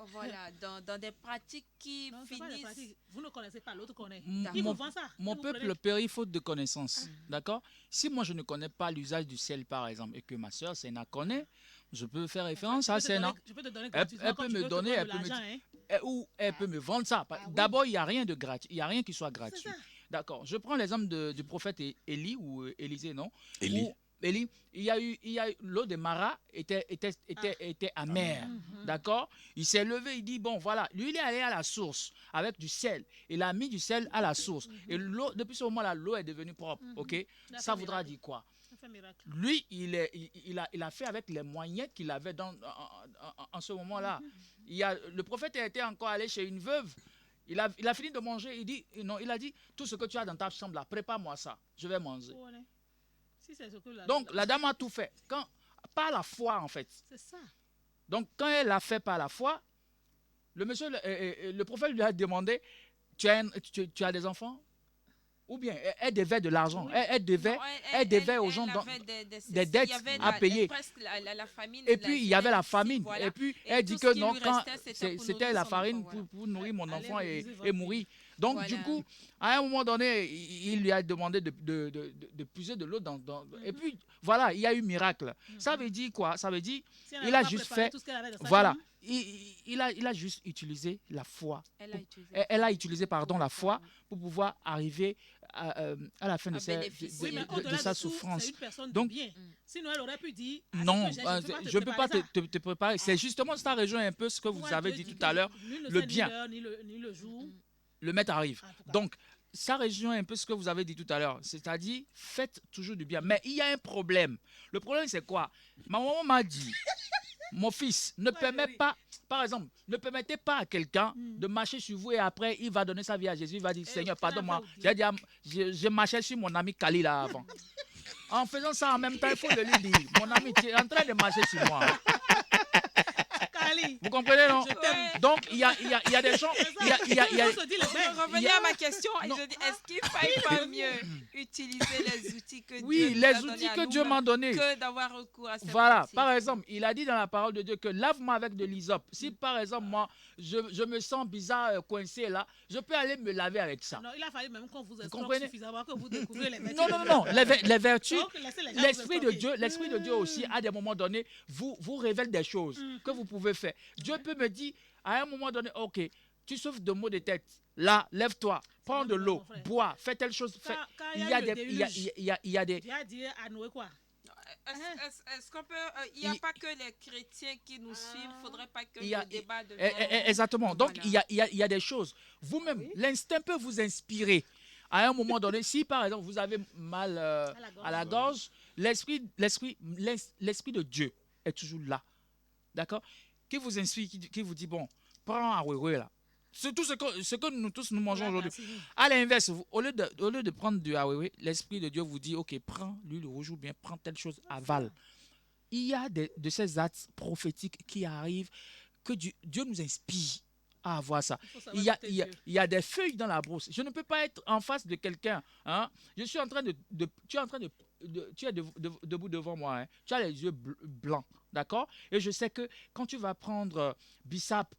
voilà, dans des pratiques qui Non, c'est pas des finissent. pratiques. Vous ne connaissez pas, l'autre connaît. M- Qui vous mon, vend ça? mon Qui vous peuple prenez? périt faute de connaissances. D'accord? Si moi je ne connais pas l'usage du sel, par exemple, et que ma soeur Séna connaît, je peux faire référence à Séna. Je peux te donner Elle, gratuitement elle quand peut tu me veux, je te donner, donne elle de peut me l'argent, dire, hein. ou elle peut me vendre ça. Ah oui. D'abord, il n'y a rien de gratuit, il n'y a rien qui soit gratuit. ça. D'accord. Je prends l'exemple du prophète Élie ou Élisée, non? Élie. Où Élie, il y a eu l'eau de Mara était amère. D'accord? Il s'est levé, il dit, bon, voilà, lui, il est allé à la source avec du sel. Il a mis du sel à la source. Et l'eau, depuis ce moment-là, l'eau est devenue propre. OK? Il a Ça fait voudra miracle. dire quoi? Ça fait miracle. Lui, il a fait avec les moyens qu'il avait en ce moment-là. Le prophète était encore allé chez une veuve. Il a fini de manger. Il a dit, tout ce que tu as dans ta chambre là, prépare-moi ça. Je vais manger. Oh, allez. Si c'est ce que Donc, la dame a tout fait. Par la foi, en fait. c'est ça. Donc, quand elle a fait par la foi, le prophète lui a demandé, tu as des enfants? Ou bien, elle devait de l'argent. Oui. Elle devait, Non, elle devait aux gens avait des dettes il y avait à payer. presque la famine. Et puis, il y avait la famine. Voilà. Et puis, Et elle tout dit ce que qui non, lui quand restait, c'était pour c'était nourrir la son farine enfant, voilà. pour nourrir mon Allez enfant réviser votre et mourir. Donc, Voilà. du coup, à un moment donné, il lui a demandé de puiser de l'eau dans. Et puis, voilà, il y a eu miracle. Ça veut dire quoi? Ça veut dire, Si elle il n'avait a pas juste préparé fait. tout ce qu'elle avait dans sa Voilà. chambre, Il a juste utilisé la foi. Elle a utilisé. Elle a utilisé, pardon, la foi pour pouvoir arriver à la fin de À bénéficier. oui, mais de au-delà sa de tout, souffrance. c'est une personne Donc, de bien. Sinon, elle aurait pu dire Non, c'est que j'ai, je ne peux pas préparer ça. te préparer. C'est justement ça rejoint un peu ce que vous Pourquoi avez Dieu dit dit tout à l'heure. nul ne le sait bien. Ni l'heure, ni le jour. Le maître arrive. En tout cas. Donc, ça rejoint un peu ce que vous avez dit tout à l'heure. C'est-à-dire, faites toujours du bien. Mais il y a un problème. Le problème, c'est quoi? Ma maman m'a dit, mon fils, ne permet pas, par exemple, ne permettez pas à quelqu'un de marcher sur vous et après, il va donner sa vie à Jésus. Il va dire, Seigneur, tu l'as pardonne-moi. fait Je marchais sur mon ami Kali là avant. En faisant ça en même temps, il faut le lui dire, mon ami, tu es en train de marcher sur moi. Kali, Vous comprenez, non? je t'aime. Donc, il y a des gens... il y a- On se dit le bien. Pour revenir à ma question, Non. je dis, est-ce qu'il ne faille pas mieux utiliser les outils que Dieu Oui, nous les a donnés outils à que nous Dieu m'a donnés. que d'avoir recours à ces Voilà, pratiques. par exemple, il a dit dans la parole de Dieu que lave-moi avec de l'hysope. Si par exemple, moi, je me sens bizarre, coincé là, je peux aller me laver avec ça. Non, il a fallu même qu'on vous escroque comprenez? suffisamment que vous découvrez les vertus. Non, non, non, les vertus, Donc, laissez les gens l'esprit vous de escroquer. Dieu aussi, à des moments donnés, vous révèle des choses que vous pouvez faire. Dieu peut me dire, à un moment donné, ok, tu souffres de maux de tête. Là, lève-toi, prends de bon, l'eau, mon frère. bois, fais telle chose. Quand Il il y a eu des, le il y a- déluge, il y a des, Dieu a dit à Noé quoi? Est-ce qu'on peut. Il n'y a Il- pas que les chrétiens qui nous suivent. Il ne faudrait pas que il y a- le débat de. exactement. Donc, Voilà. il y a des choses. Vous-même, l'instinct peut vous inspirer. À un moment donné, si par exemple vous avez mal à la gorge, l'esprit de Dieu est toujours là. D'accord? Qui vous inspire, qui vous dit, bon, prends un ouais là. C'est tout ce que nous tous nous mangeons aujourd'hui. À l'inverse, au lieu de prendre du Huawei, l'esprit de Dieu vous dit, ok, prends l'huile rouge ou bien prends telle chose, avale. Il y a de ces actes prophétiques qui arrivent que Dieu nous inspire à avoir ça. Il y a des feuilles dans la brousse. Je ne peux pas être en face de quelqu'un. Hein? Je suis en train tu es en train tu es debout devant moi. Hein? Tu as les yeux blancs. D'accord? Et je sais que quand tu vas prendre bissap,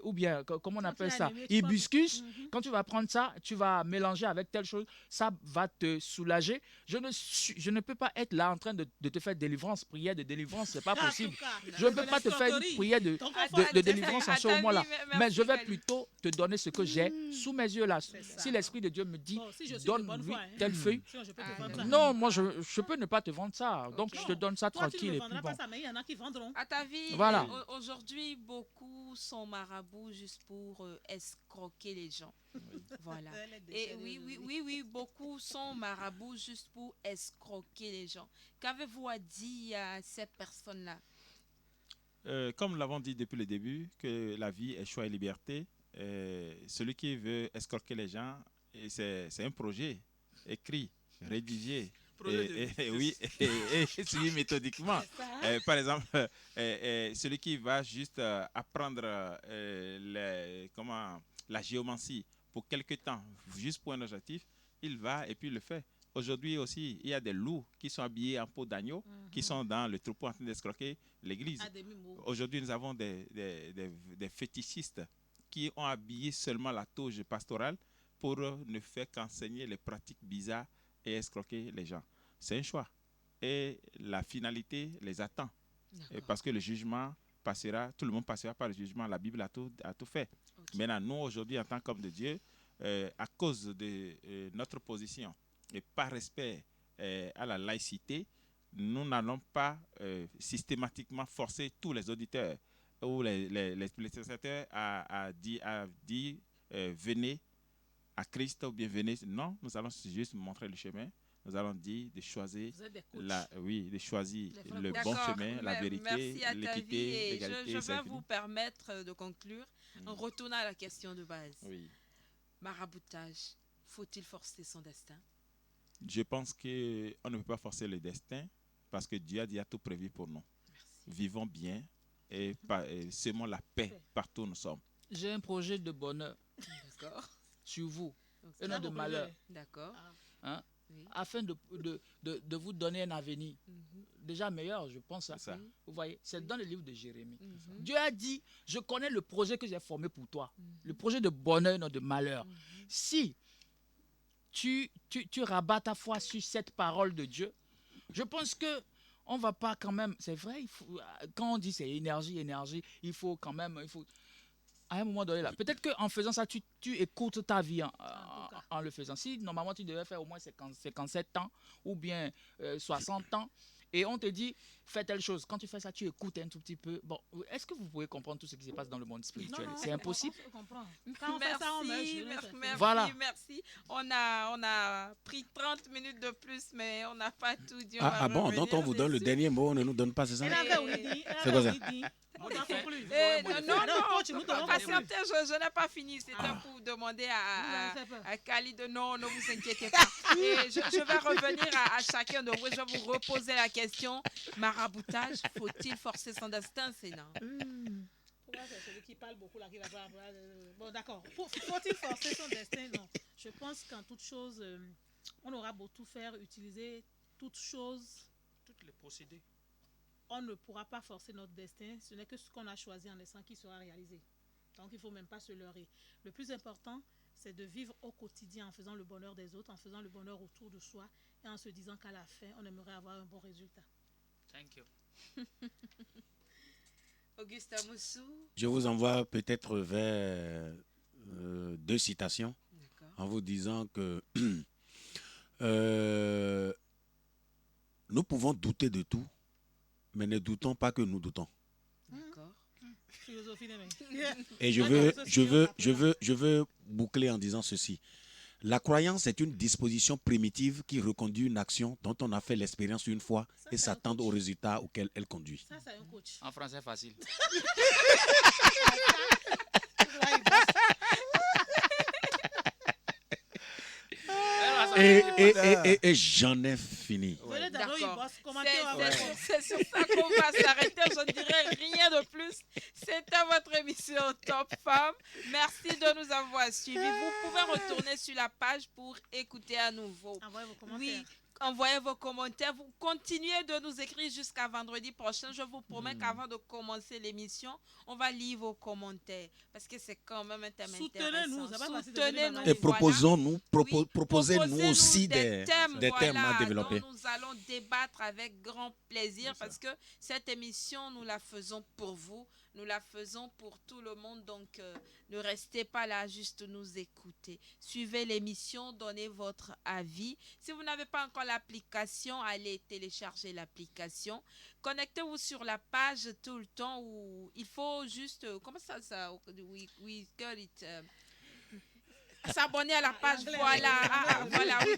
ou bien, comment on appelle ça? Hibiscus, quand tu vas prendre ça, tu vas mélanger avec telle chose, ça va te soulager. Je ne peux pas être là en train de te faire délivrance, prière de délivrance, c'est pas possible. Je ne peux pas te faire une prière de délivrance en ce moment-là. Mais je vais plutôt te donner ce que j'ai sous mes yeux là. Si l'Esprit de Dieu me dit, donne-lui telle feuille. Non, moi je peux ne pas te vendre ça. Donc je te donne ça tranquille et puis bon. Ça, mais il y en a qui vendront. À ta vie, Voilà. Aujourd'hui, beaucoup sont marabouts juste pour escroquer les gens. Voilà. Et oui, beaucoup sont marabouts juste pour escroquer les gens. Qu'avez-vous à dire à ces personnes-là? Comme nous l'avons dit depuis le début, que la vie est choix et liberté. Celui qui veut escroquer les gens, c'est un projet écrit, rédigé. Et suivi méthodiquement. Par exemple, celui qui va juste apprendre la géomancie pour quelque temps, juste pour un objectif, il va et puis il le fait. Aujourd'hui aussi, il y a des loups qui sont habillés en peau d'agneau, qui sont dans le troupeau en train d'escroquer l'église. À demi-mot. Aujourd'hui, nous avons des fétichistes qui ont habillé seulement la toge pastorale pour ne faire qu'enseigner les pratiques bizarres et escroquer les gens. C'est un choix. Et la finalité les attend. Et parce que le jugement passera, tout le monde passera par le jugement. La Bible a tout fait. Maintenant, nous, aujourd'hui, en tant qu'hommes de Dieu, à cause de notre position et par respect à la laïcité, nous n'allons pas systématiquement forcer tous les auditeurs ou les téléspectateurs à dire venez à Christ ou bien venez. Non, nous allons juste montrer le chemin. Nous allons dire de choisir, de choisir le bon chemin, la vérité, l'équité, l'égalité. Je vais vous permettre de conclure en retournant à la question de base. Oui. Maraboutage, faut-il forcer son destin? Je pense qu'on ne peut pas forcer le destin parce que Dieu a déjà tout prévu pour nous. Merci. Vivons bien et semons la paix partout où nous sommes. J'ai un projet de bonheur D'accord. sur vous, Donc, et non de malheur, D'accord. hein, Oui. afin de vous donner un avenir déjà meilleur, je pense. Hein. C'est ça. Vous voyez, c'est dans le livre de Jérémie. Mhm. Dieu a dit, je connais le projet que j'ai formé pour toi, le projet de bonheur, non de malheur. Si tu rabats ta foi sur cette parole de Dieu, je pense que on va pas quand même, c'est vrai, quand on dit c'est énergie, il faut quand même, à un moment donné là, peut-être qu'en faisant ça, tu écoutes ta vie en le faisant. Si normalement tu devais faire au moins 57 ans ou bien 60 ans, et on te dit, fais telle chose. Quand tu fais ça, tu écoutes un tout petit peu. Bon, est-ce que vous pouvez comprendre tout ce qui se passe dans le monde spirituel? C'est impossible. On comprend. Quand on fait ça, on meurt. Voilà. Merci. On a pris 30 minutes de plus, mais on n'a pas tout dit. Ah bon, donc on vous donne le dernier mot, on ne nous donne pas, c'est ça? Elle avait ouï dit. C'est quoi ça? On doit conclure. Non, patientez, je n'ai pas fini. C'était pour demander à Khalid de non, ne vous inquiétez pas. Et je vais revenir à chacun de vous. Je vais vous reposer la question. Maraboutage, faut-il forcer son destin? C'est non. Pourquoi c'est celui qui parle beaucoup là qui va pas. Bon, d'accord. Faut-il forcer son destin? Non. Je pense qu'en toute chose, on aura beau tout faire, utiliser toutes choses. Toutes les procédés. On ne pourra pas forcer notre destin. Ce n'est que ce qu'on a choisi en naissant qui sera réalisé. Donc, il ne faut même pas se leurrer. Le plus important, c'est de vivre au quotidien en faisant le bonheur des autres, en faisant le bonheur autour de soi et en se disant qu'à la fin, on aimerait avoir un bon résultat. Thank you. Auguste Moussou. Je vous envoie peut-être vers 2 citations en vous disant que nous pouvons douter de tout, mais ne doutons pas que nous doutons. D'accord. Philosophie des mains. Et je veux boucler en disant ceci. La croyance est une disposition primitive qui reconduit une action dont on a fait l'expérience une fois et s'attend au résultat auquel elle conduit. Ça, c'est un coach. En français facile. Et j'en ai fini. Venez dans nos D'accord. e-boss, commentez, on va voir. C'est sur ça qu'on va s'arrêter. Je ne dirai rien de plus. C'était votre émission Top Femme. Merci de nous avoir suivis. Vous pouvez retourner sur la page pour écouter à nouveau. Envoyez vos commentaires. Oui, envoyez vos commentaires. Vous continuez de nous écrire jusqu'à vendredi prochain. Je vous promets qu'avant de commencer l'émission, on va lire vos commentaires parce que c'est quand même un thème Soutenez-nous, ça va passer de Soutenez-nous. venir Et proposons-nous, Oui, proposez-nous aussi des thèmes, des thèmes à voilà, développer. dont nous allons débattre avec grand plaisir C'est ça. parce que cette émission, nous la faisons pour vous. Nous la faisons pour tout le monde, donc ne restez pas là, juste nous écouter. Suivez l'émission, donnez votre avis. Si vous n'avez pas encore l'application, allez télécharger l'application. Connectez-vous sur la page tout le temps où il faut juste, comment ça, we got it, s'abonner à la page, voilà. Voilà, oui,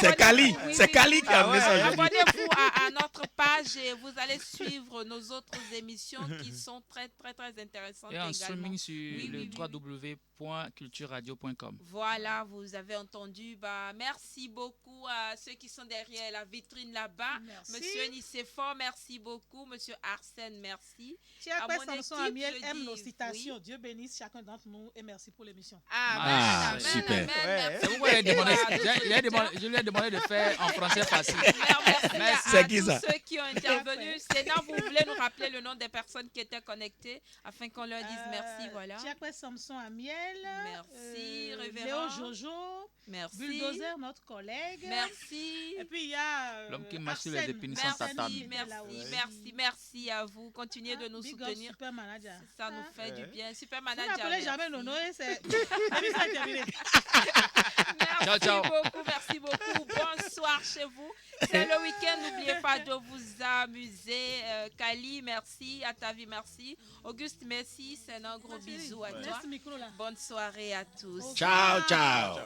C'est Kali, oui, c'est oui, Kali qui a amené ça aujourd'hui. Abonnez-vous à notre page et vous allez suivre nos autres émissions qui sont très, très, très intéressantes Et en également. streaming sur Oui, le oui, oui. www.cultureradio.com. Voilà, vous avez entendu. Merci beaucoup à ceux qui sont derrière la vitrine là-bas. Merci. Monsieur Nicéphore, merci beaucoup. Monsieur Arsène, merci. Cher À Père mon Samson équipe, Amiel je aime dis nos citations. oui. Dieu bénisse chacun d'entre nous et merci pour l'émission. Amen. Ah. Amen, super. amen, merci. C'est pourquoi Merci. je lui ai demandé de faire en français facile. Merci C'est à qui tous ça? ceux qui ont intervenu. Sénat, vous voulez nous rappeler le nom des personnes qui étaient connectées afin qu'on leur dise merci, voilà. Jacques Samson Amiel. Merci, Léo révérend. Jojo. Merci. Bulldozer, notre collègue. Merci. Et puis il y a. L'homme qui marche sur les Arsène. épines sans Merci, tatane. merci à vous. Continuez de nous Big up, soutenir. Super manager. Ça nous fait du bien. Super Vous manager. n'appelez jamais merci. Nono, c'est. L'émission est terminée. Merci Ciao. beaucoup, merci beaucoup. Bonsoir chez vous. C'est le week-end, n'oubliez pas de vous amuser. Kali, merci. Atavi, merci. Auguste, merci. C'est un gros bisou à toi. Laisse ce micro là. Bonne soirée à tous. Ciao, ciao.